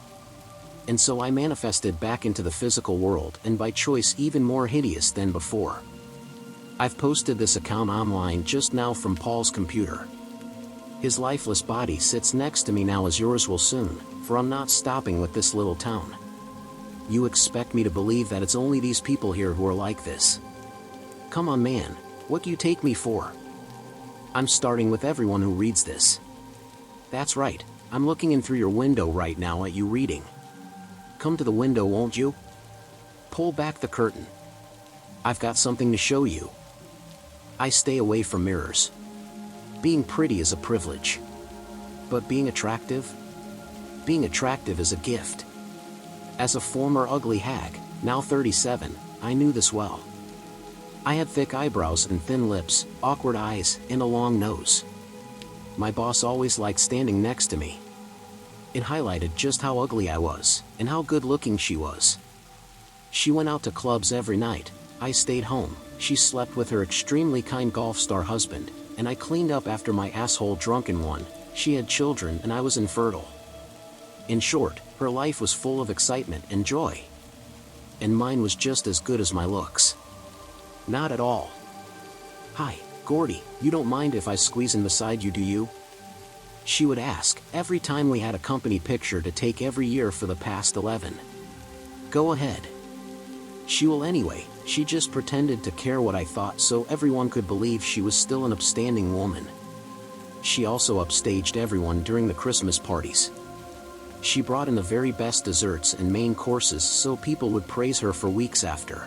And so I manifested back into the physical world, and by choice even more hideous than before. I've posted this account online just now from Paul's computer. His lifeless body sits next to me now, as yours will soon, for I'm not stopping with this little town. You expect me to believe that it's only these people here who are like this? Come on, man, what do you take me for? I'm starting with everyone who reads this. That's right, I'm looking in through your window right now at you reading. Come to the window, won't you? Pull back the curtain. I've got something to show you. I stay away from mirrors. Being pretty is a privilege. But being attractive? Being attractive is a gift. As a former ugly hag, now 37, I knew this well. I had thick eyebrows and thin lips, awkward eyes, and a long nose. My boss always liked standing next to me. It highlighted just how ugly I was, and how good-looking she was. She went out to clubs every night, I stayed home, she slept with her extremely kind golf star husband, and I cleaned up after my asshole drunken one. She had children and I was infertile. In short, her life was full of excitement and joy. And mine was just as good as my looks. Not at all. Hi, Gordy, you don't mind if I squeeze in beside you, do you? She would ask, every time we had a company picture to take every year for the past 11. Go ahead. She will anyway, she just pretended to care what I thought so everyone could believe she was still an upstanding woman. She also upstaged everyone during the Christmas parties. She brought in the very best desserts and main courses so people would praise her for weeks after.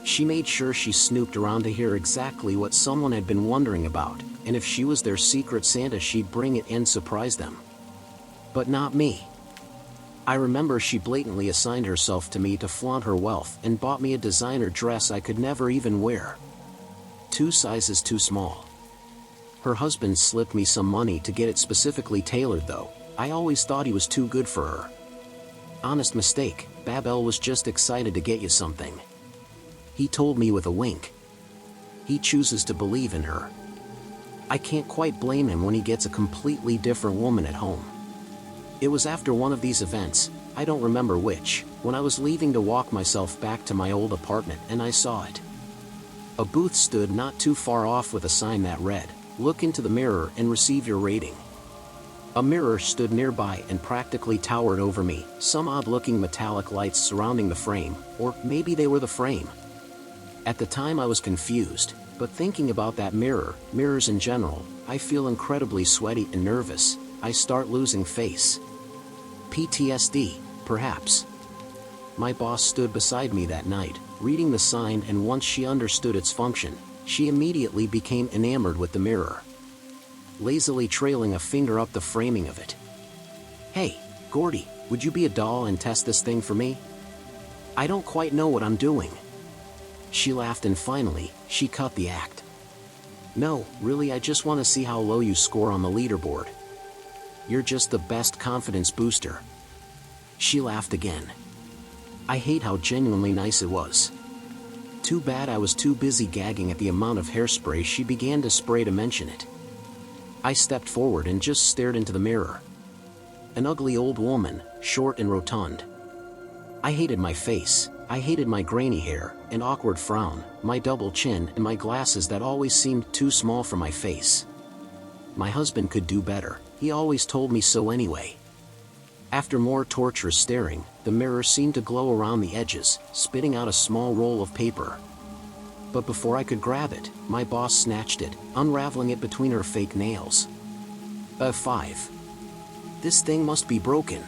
She made sure she snooped around to hear exactly what someone had been wondering about, and if she was their secret Santa she'd bring it and surprise them. But not me. I remember she blatantly assigned herself to me to flaunt her wealth and bought me a designer dress I could never even wear. 2 sizes too small. Her husband slipped me some money to get it specifically tailored though. I always thought he was too good for her. Honest mistake, Babel was just excited to get you something. He told me with a wink. He chooses to believe in her. I can't quite blame him when he gets a completely different woman at home. It was after one of these events, I don't remember which, when I was leaving to walk myself back to my old apartment and I saw it. A booth stood not too far off with a sign that read, "Look into the mirror and receive your rating." A mirror stood nearby and practically towered over me, some odd-looking metallic lights surrounding the frame, or maybe they were the frame. At the time I was confused, but thinking about that mirror, mirrors in general, I feel incredibly sweaty and nervous. I start losing face. PTSD, perhaps. My boss stood beside me that night, reading the sign, and once she understood its function, she immediately became enamored with the mirror. Lazily trailing a finger up the framing of it. "Hey, Gordy, would you be a doll and test this thing for me? I don't quite know what I'm doing." She laughed and finally, she cut the act. "No, really, I just want to see how low you score on the leaderboard. You're just the best confidence booster." She laughed again. I hate how genuinely nice it was. Too bad I was too busy gagging at the amount of hairspray she began to spray to mention it. I stepped forward and just stared into the mirror. An ugly old woman, short and rotund. I hated my face, I hated my grainy hair, and awkward frown, my double chin and my glasses that always seemed too small for my face. My husband could do better, he always told me so anyway. After more torturous staring, the mirror seemed to glow around the edges, spitting out a small roll of paper. But before I could grab it, my boss snatched it, unraveling it between her fake nails. A 5. This thing must be broken.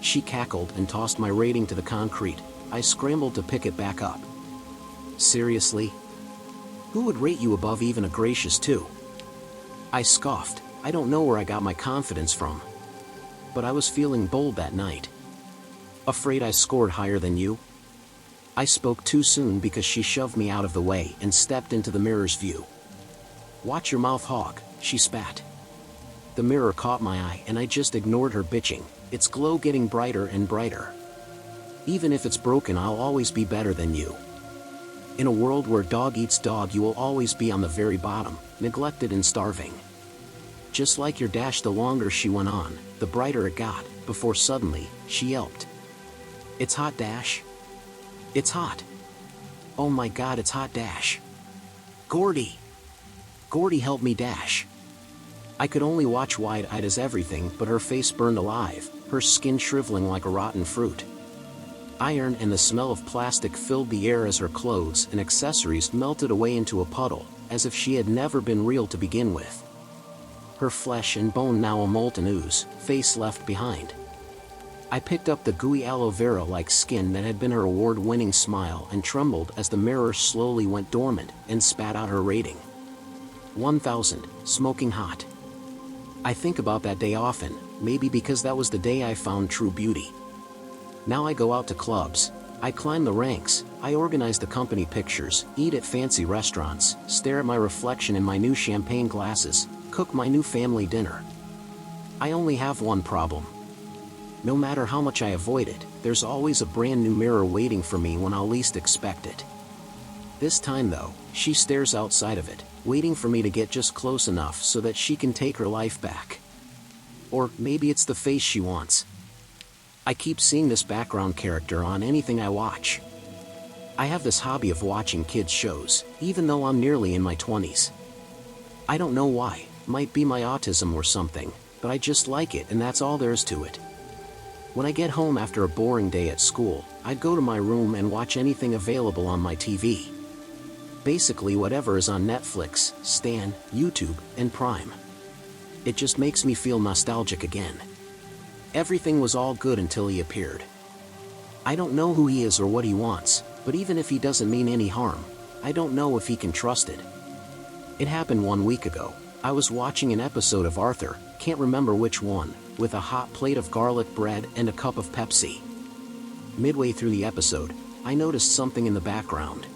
She cackled and tossed my rating to the concrete. I scrambled to pick it back up. Seriously? Who would rate you above even a gracious 2? I scoffed. I don't know where I got my confidence from. But I was feeling bold that night. Afraid I scored higher than you? I spoke too soon because she shoved me out of the way and stepped into the mirror's view. Watch your mouth, hog, she spat. The mirror caught my eye and I just ignored her bitching, its glow getting brighter and brighter. Even if it's broken, I'll always be better than you. In a world where dog eats dog, you will always be on the very bottom, neglected and starving. Just like your dash. The longer she went on, the brighter it got, before suddenly, she yelped. It's hot, Dash. It's hot. Oh my god, it's hot, Dash. Gordy. Gordy, help me, Dash. I could only watch wide-eyed as everything but her face burned alive, her skin shriveling like a rotten fruit. Iron and the smell of plastic filled the air as her clothes and accessories melted away into a puddle, as if she had never been real to begin with. Her flesh and bone now a molten ooze, face left behind. I picked up the gooey aloe vera-like skin that had been her award-winning smile and trembled as the mirror slowly went dormant and spat out her rating. 1000, smoking hot. I think about that day often, maybe because that was the day I found true beauty. Now I go out to clubs, I climb the ranks, I organize the company pictures, eat at fancy restaurants, stare at my reflection in my new champagne glasses, cook my new family dinner. I only have one problem. No matter how much I avoid it, there's always a brand new mirror waiting for me when I'll least expect it. This time though, she stares outside of it, waiting for me to get just close enough so that she can take her life back. Or maybe it's the face she wants. I keep seeing this background character on anything I watch. I have this hobby of watching kids' shows, even though I'm nearly in my 20s. I don't know why, might be my autism or something, but I just like it and that's all there is to it. When I get home after a boring day at school, I'd go to my room and watch anything available on my TV. Basically whatever is on Netflix, Stan, YouTube, and Prime. It just makes me feel nostalgic again. Everything was all good until he appeared. I don't know who he is or what he wants, but even if he doesn't mean any harm, I don't know if he can trust it. It happened 1 week ago. I was watching an episode of Arthur, can't remember which one, with a hot plate of garlic bread and a cup of Pepsi. Midway through the episode, I noticed something in the background.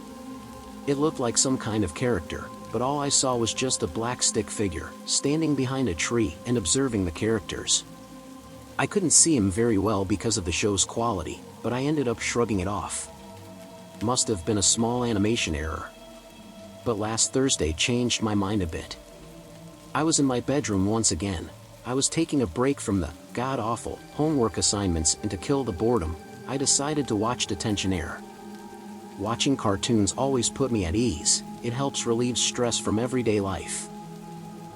It looked like some kind of character, but all I saw was just a black stick figure, standing behind a tree and observing the characters. I couldn't see him very well because of the show's quality, but I ended up shrugging it off. Must have been a small animation error. But last Thursday changed my mind a bit. I was in my bedroom once again. I was taking a break from the god-awful homework assignments, and to kill the boredom, I decided to watch Detention Air. Watching cartoons always put me at ease, it helps relieve stress from everyday life.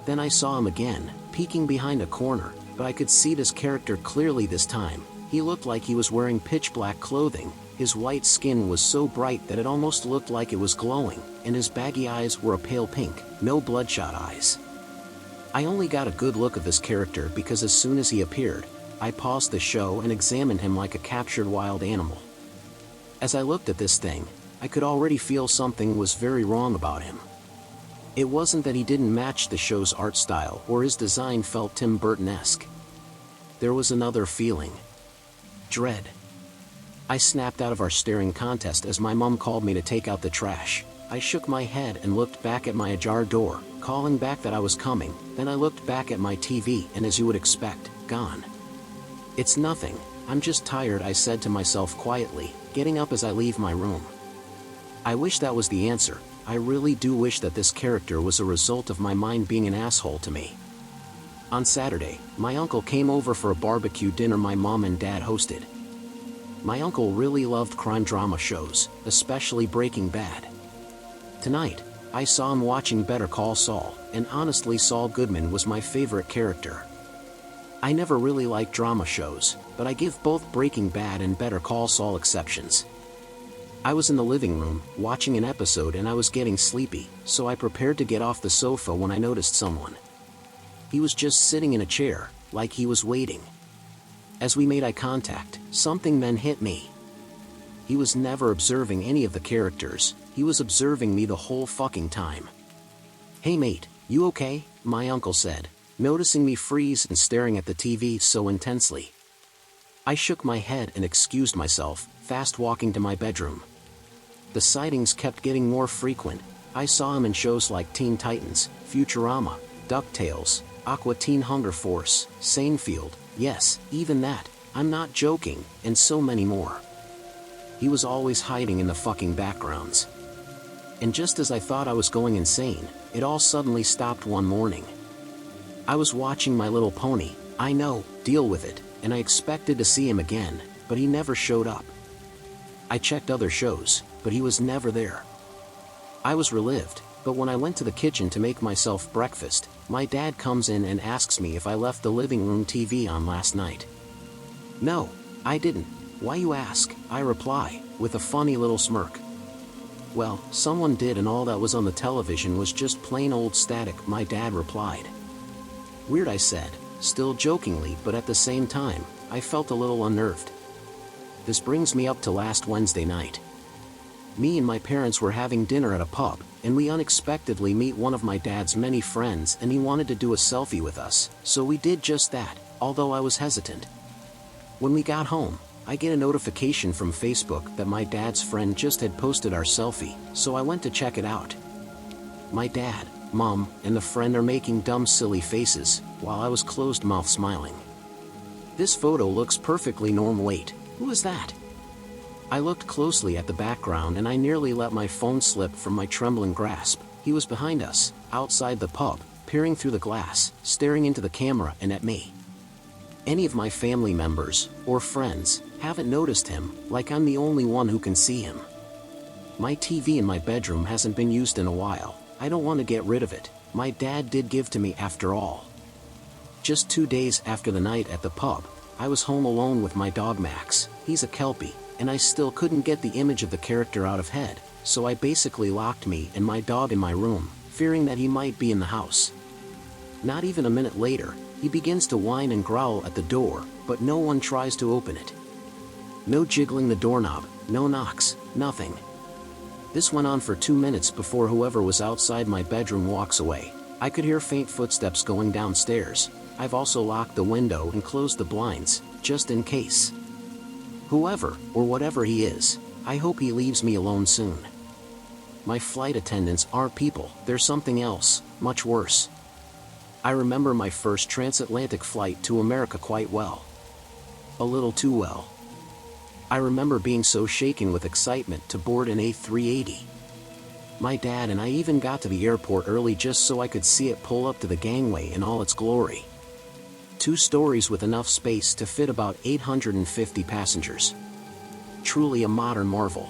Then I saw him again, peeking behind a corner, but I could see this character clearly this time. He looked like he was wearing pitch-black clothing, his white skin was so bright that it almost looked like it was glowing, and his baggy eyes were a pale pink, no bloodshot eyes. I only got a good look of this character because as soon as he appeared, I paused the show and examined him like a captured wild animal. As I looked at this thing, I could already feel something was very wrong about him. It wasn't that he didn't match the show's art style or his design felt Tim Burton-esque. There was another feeling. Dread. I snapped out of our staring contest as my mom called me to take out the trash. I shook my head and looked back at my ajar door, calling back that I was coming. Then I looked back at my TV and, as you would expect, gone. It's nothing, I'm just tired, I said to myself quietly, getting up as I leave my room. I wish that was the answer. I really do wish that this character was a result of my mind being an asshole to me. On Saturday, my uncle came over for a barbecue dinner my mom and dad hosted. My uncle really loved crime drama shows, especially Breaking Bad. Tonight, I saw him watching Better Call Saul, and honestly Saul Goodman was my favorite character. I never really liked drama shows, but I give both Breaking Bad and Better Call Saul exceptions. I was in the living room, watching an episode and I was getting sleepy, so I prepared to get off the sofa when I noticed someone. He was just sitting in a chair, like he was waiting. As we made eye contact, something then hit me. He was never observing any of the characters, he was observing me the whole fucking time. "Hey mate, you okay?" my uncle said, noticing me freeze and staring at the TV so intensely. I shook my head and excused myself, fast walking to my bedroom. The sightings kept getting more frequent. I saw him in shows like Teen Titans, Futurama, DuckTales, Aqua Teen Hunger Force, Seinfeld, yes, even that, I'm not joking, and so many more. He was always hiding in the fucking backgrounds. And just as I thought I was going insane, it all suddenly stopped one morning. I was watching My Little Pony, I know, deal with it, and I expected to see him again, but he never showed up. I checked other shows, but he was never there. I was relieved, but when I went to the kitchen to make myself breakfast, my dad comes in and asks me if I left the living room TV on last night. "No, I didn't. Why you ask?" I reply, with a funny little smirk. "Well, someone did and all that was on the television was just plain old static," my dad replied. "Weird," I said, still jokingly, but at the same time, I felt a little unnerved. This brings me up to last Wednesday night. Me and my parents were having dinner at a pub, and we unexpectedly meet one of my dad's many friends and he wanted to do a selfie with us, so we did just that, although I was hesitant. When we got home, I get a notification from Facebook that my dad's friend just had posted our selfie, so I went to check it out. My dad, mom, and the friend are making dumb silly faces, while I was closed-mouth smiling. This photo looks perfectly normal. Wait, who is that? I looked closely at the background and I nearly let my phone slip from my trembling grasp. He was behind us, outside the pub, peering through the glass, staring into the camera and at me. Any of my family members, or friends, haven't noticed him, like I'm the only one who can see him. My TV in my bedroom hasn't been used in a while. I don't want to get rid of it. My dad did give to me after all. Just 2 days after the night at the pub, I was home alone with my dog Max. He's a Kelpie, and I still couldn't get the image of the character out of head, so I basically locked me and my dog in my room, fearing that he might be in the house. Not even a minute later, he begins to whine and growl at the door, but no one tries to open it. No jiggling the doorknob, no knocks, nothing. This went on for 2 minutes before whoever was outside my bedroom walks away. I could hear faint footsteps going downstairs. I've also locked the window and closed the blinds, just in case. Whoever, or whatever he is, I hope he leaves me alone soon. My flight attendants aren't people, they're something else, much worse. I remember my first transatlantic flight to America quite well. A little too well. I remember being so shaken with excitement to board an A380. My dad and I even got to the airport early just so I could see it pull up to the gangway in all its glory. 2 stories with enough space to fit about 850 passengers. Truly a modern marvel.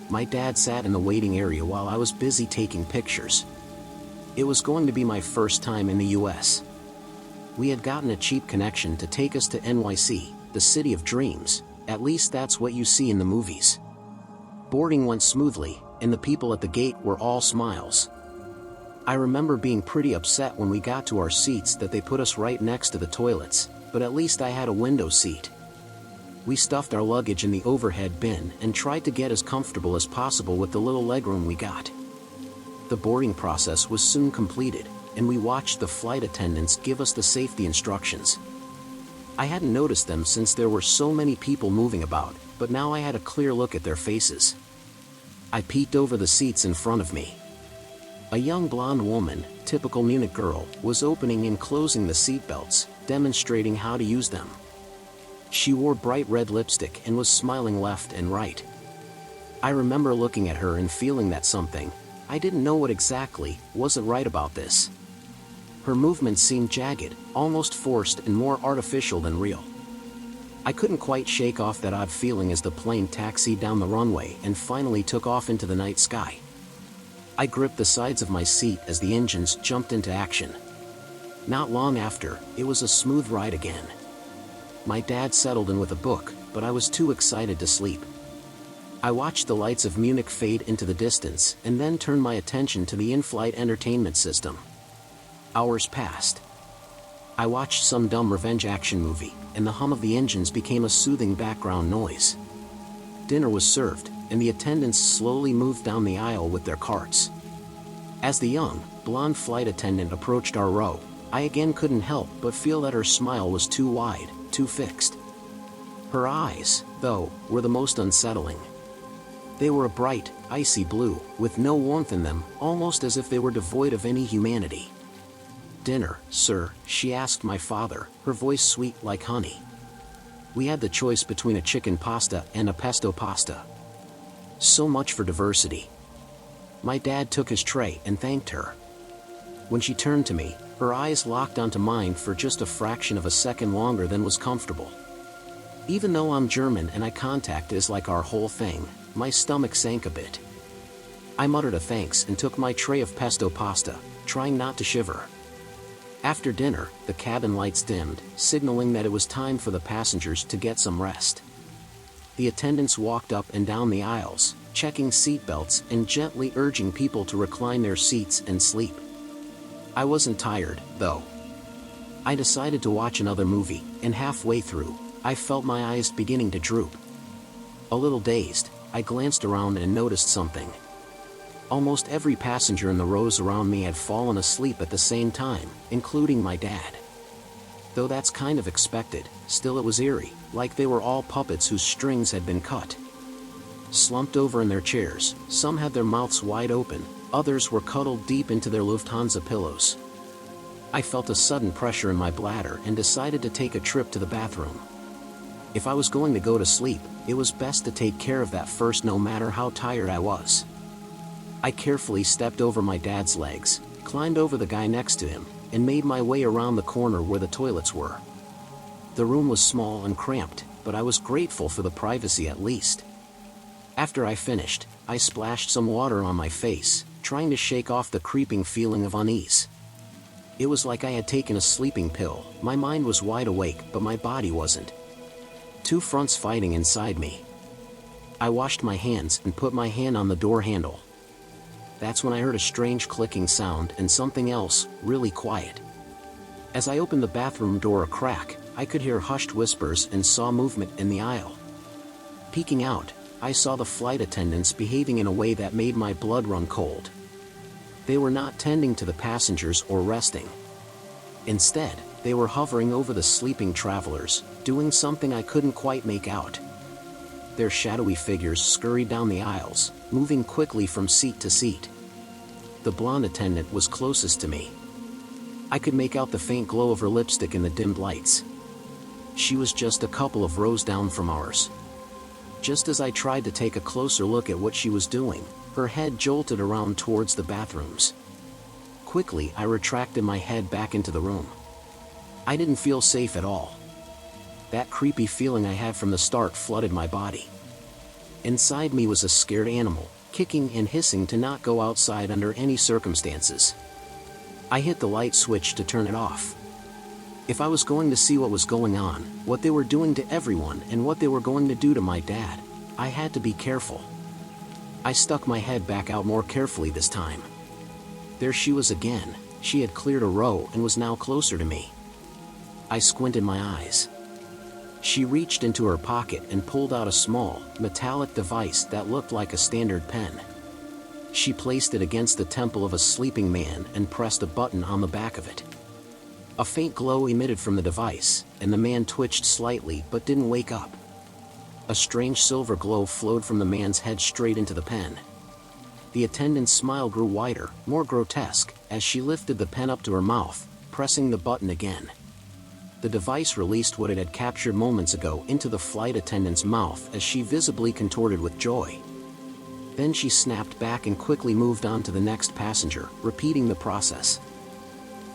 My dad sat in the waiting area while I was busy taking pictures. It was going to be my first time in the US. We had gotten a cheap connection to take us to NYC, the city of dreams, at least that's what you see in the movies. Boarding went smoothly, and the people at the gate were all smiles. I remember being pretty upset when we got to our seats that they put us right next to the toilets, but at least I had a window seat. We stuffed our luggage in the overhead bin and tried to get as comfortable as possible with the little legroom we got. The boarding process was soon completed, and we watched the flight attendants give us the safety instructions. I hadn't noticed them since there were so many people moving about, but now I had a clear look at their faces. I peeked over the seats in front of me. A young blonde woman, typical Munich girl, was opening and closing the seatbelts, demonstrating how to use them. She wore bright red lipstick and was smiling left and right. I remember looking at her and feeling that something, I didn't know what exactly wasn't right about this. Her movements seemed jagged, almost forced and more artificial than real. I couldn't quite shake off that odd feeling as the plane taxied down the runway and finally took off into the night sky. I gripped the sides of my seat as the engines jumped into action. Not long after, it was a smooth ride again. My dad settled in with a book, but I was too excited to sleep. I watched the lights of Munich fade into the distance and then turned my attention to the in-flight entertainment system. Hours passed. I watched some dumb revenge action movie, and the hum of the engines became a soothing background noise. Dinner was served, and the attendants slowly moved down the aisle with their carts. As the young, blonde flight attendant approached our row, I again couldn't help but feel that her smile was too wide, too fixed. Her eyes, though, were the most unsettling. They were a bright, icy blue, with no warmth in them, almost as if they were devoid of any humanity. "Dinner, sir?" she asked my father, her voice sweet like honey. We had the choice between a chicken pasta and a pesto pasta. So much for diversity. My dad took his tray and thanked her. When she turned to me, her eyes locked onto mine for just a fraction of a second longer than was comfortable. Even though I'm German and eye contact is like our whole thing, my stomach sank a bit. I muttered a thanks and took my tray of pesto pasta, trying not to shiver. After dinner, the cabin lights dimmed, signaling that it was time for the passengers to get some rest. The attendants walked up and down the aisles, checking seatbelts and gently urging people to recline their seats and sleep. I wasn't tired, though. I decided to watch another movie, and halfway through, I felt my eyes beginning to droop. A little dazed, I glanced around and noticed something. Almost every passenger in the rows around me had fallen asleep at the same time, including my dad. Though that's kind of expected, still it was eerie, like they were all puppets whose strings had been cut. Slumped over in their chairs, some had their mouths wide open, others were cuddled deep into their Lufthansa pillows. I felt a sudden pressure in my bladder and decided to take a trip to the bathroom. If I was going to go to sleep, it was best to take care of that first no matter how tired I was. I carefully stepped over my dad's legs, climbed over the guy next to him, and made my way around the corner where the toilets were. The room was small and cramped, but I was grateful for the privacy at least. After I finished, I splashed some water on my face, trying to shake off the creeping feeling of unease. It was like I had taken a sleeping pill. My mind was wide awake, but my body wasn't. Two fronts fighting inside me. I washed my hands and put my hand on the door handle. That's when I heard a strange clicking sound and something else, really quiet. As I opened the bathroom door a crack, I could hear hushed whispers and saw movement in the aisle. Peeking out, I saw the flight attendants behaving in a way that made my blood run cold. They were not tending to the passengers or resting. Instead, they were hovering over the sleeping travelers, doing something I couldn't quite make out. Their shadowy figures scurried down the aisles, moving quickly from seat to seat. The blonde attendant was closest to me. I could make out the faint glow of her lipstick in the dimmed lights. She was just a couple of rows down from ours. Just as I tried to take a closer look at what she was doing, her head jolted around towards the bathrooms. Quickly, I retracted my head back into the room. I didn't feel safe at all. That creepy feeling I had from the start flooded my body. Inside me was a scared animal, kicking and hissing to not go outside under any circumstances. I hit the light switch to turn it off. If I was going to see what was going on, what they were doing to everyone and what they were going to do to my dad, I had to be careful. I stuck my head back out more carefully this time. There she was again. She had cleared a row and was now closer to me. I squinted my eyes. She reached into her pocket and pulled out a small, metallic device that looked like a standard pen. She placed it against the temple of a sleeping man and pressed a button on the back of it. A faint glow emitted from the device, and the man twitched slightly but didn't wake up. A strange silver glow flowed from the man's head straight into the pen. The attendant's smile grew wider, more grotesque, as she lifted the pen up to her mouth, pressing the button again. The device released what it had captured moments ago into the flight attendant's mouth as she visibly contorted with joy. Then she snapped back and quickly moved on to the next passenger, repeating the process.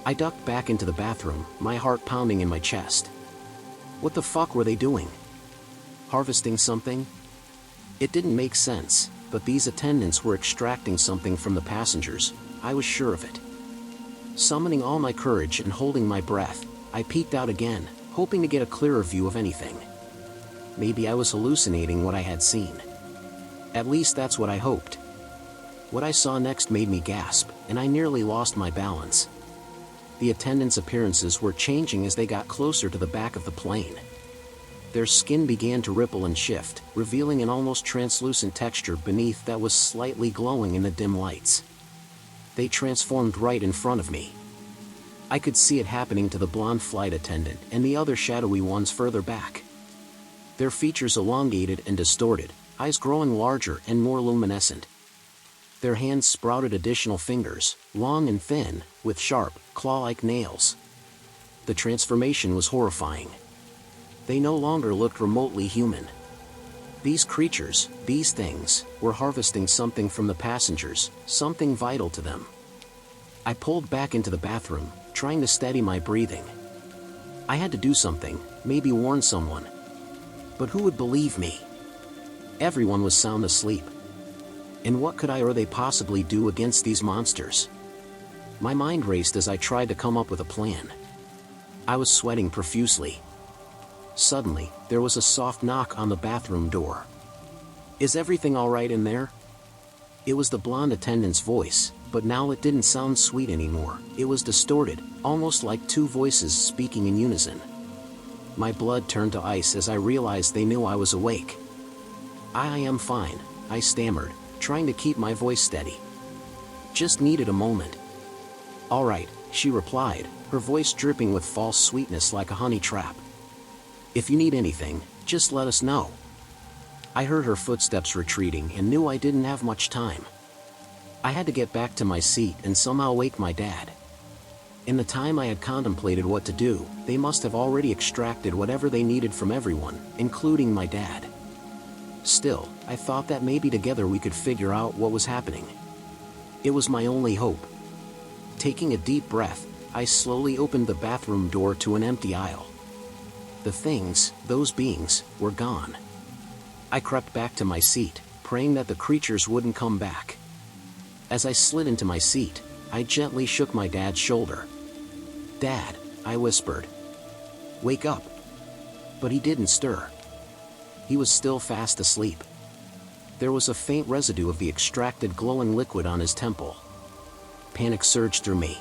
I ducked back into the bathroom, my heart pounding in my chest. What the fuck were they doing? Harvesting something? It didn't make sense, but these attendants were extracting something from the passengers, I was sure of it. Summoning all my courage and holding my breath, I peeked out again, hoping to get a clearer view of anything. Maybe I was hallucinating what I had seen. At least that's what I hoped. What I saw next made me gasp, and I nearly lost my balance. The attendants' appearances were changing as they got closer to the back of the plane. Their skin began to ripple and shift, revealing an almost translucent texture beneath that was slightly glowing in the dim lights. They transformed right in front of me. I could see it happening to the blonde flight attendant and the other shadowy ones further back. Their features elongated and distorted, eyes growing larger and more luminescent. Their hands sprouted additional fingers, long and thin, with sharp, claw-like nails. The transformation was horrifying. They no longer looked remotely human. These creatures, these things, were harvesting something from the passengers, something vital to them. I pulled back into the bathroom, trying to steady my breathing. I had to do something, maybe warn someone. But who would believe me? Everyone was sound asleep. And what could I or they possibly do against these monsters? My mind raced as I tried to come up with a plan. I was sweating profusely. Suddenly, there was a soft knock on the bathroom door. "Is everything all right in there?" It was the blonde attendant's voice, but now it didn't sound sweet anymore. It was distorted, almost like two voices speaking in unison. My blood turned to ice as I realized they knew I was awake. I am fine," I stammered, trying to keep my voice steady. "Just needed a moment." "All right," she replied, her voice dripping with false sweetness like a honey trap. "If you need anything, just let us know." I heard her footsteps retreating and knew I didn't have much time. I had to get back to my seat and somehow wake my dad. In the time I had contemplated what to do, they must have already extracted whatever they needed from everyone, including my dad. Still, I thought that maybe together we could figure out what was happening. It was my only hope. Taking a deep breath, I slowly opened the bathroom door to an empty aisle. The things, those beings, were gone. I crept back to my seat, praying that the creatures wouldn't come back. As I slid into my seat, I gently shook my dad's shoulder. "Dad," I whispered. "Wake up." But he didn't stir. He was still fast asleep. There was a faint residue of the extracted glowing liquid on his temple. Panic surged through me.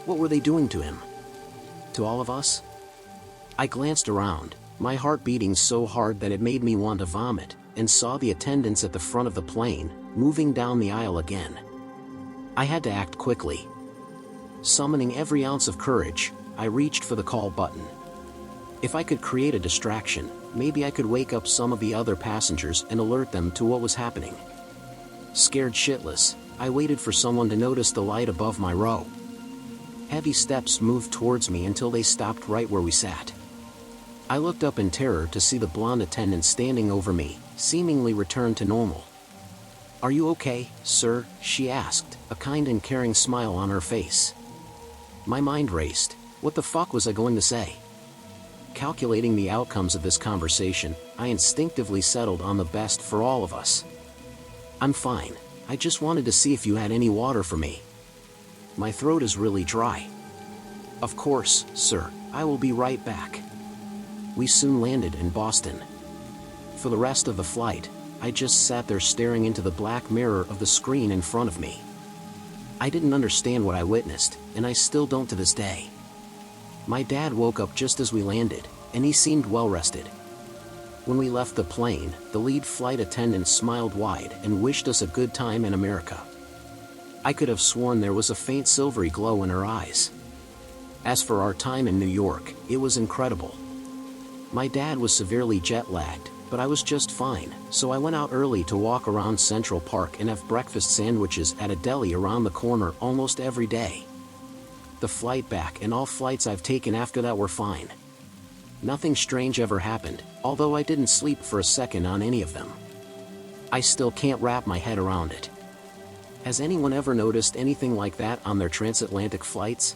What were they doing to him? To all of us? I glanced around, my heart beating so hard that it made me want to vomit, and saw the attendants at the front of the plane, moving down the aisle again. I had to act quickly. Summoning every ounce of courage, I reached for the call button. If I could create a distraction, maybe I could wake up some of the other passengers and alert them to what was happening. Scared shitless, I waited for someone to notice the light above my row. Heavy steps moved towards me until they stopped right where we sat. I looked up in terror to see the blonde attendant standing over me, seemingly returned to normal. "Are you okay, sir?" she asked, a kind and caring smile on her face. My mind raced. What the fuck was I going to say? Calculating the outcomes of this conversation, I instinctively settled on the best for all of us. "I'm fine. I just wanted to see if you had any water for me. My throat is really dry." "Of course, sir. I will be right back." We soon landed in Boston. For the rest of the flight, I just sat there staring into the black mirror of the screen in front of me. I didn't understand what I witnessed, and I still don't to this day. My dad woke up just as we landed, and he seemed well rested. When we left the plane, the lead flight attendant smiled wide and wished us a good time in America. I could have sworn there was a faint silvery glow in her eyes. As for our time in New York, it was incredible. My dad was severely jet-lagged, but I was just fine, so I went out early to walk around Central Park and have breakfast sandwiches at a deli around the corner almost every day. The flight back and all flights I've taken after that were fine. Nothing strange ever happened, although I didn't sleep for a second on any of them. I still can't wrap my head around it. Has anyone ever noticed anything like that on their transatlantic flights?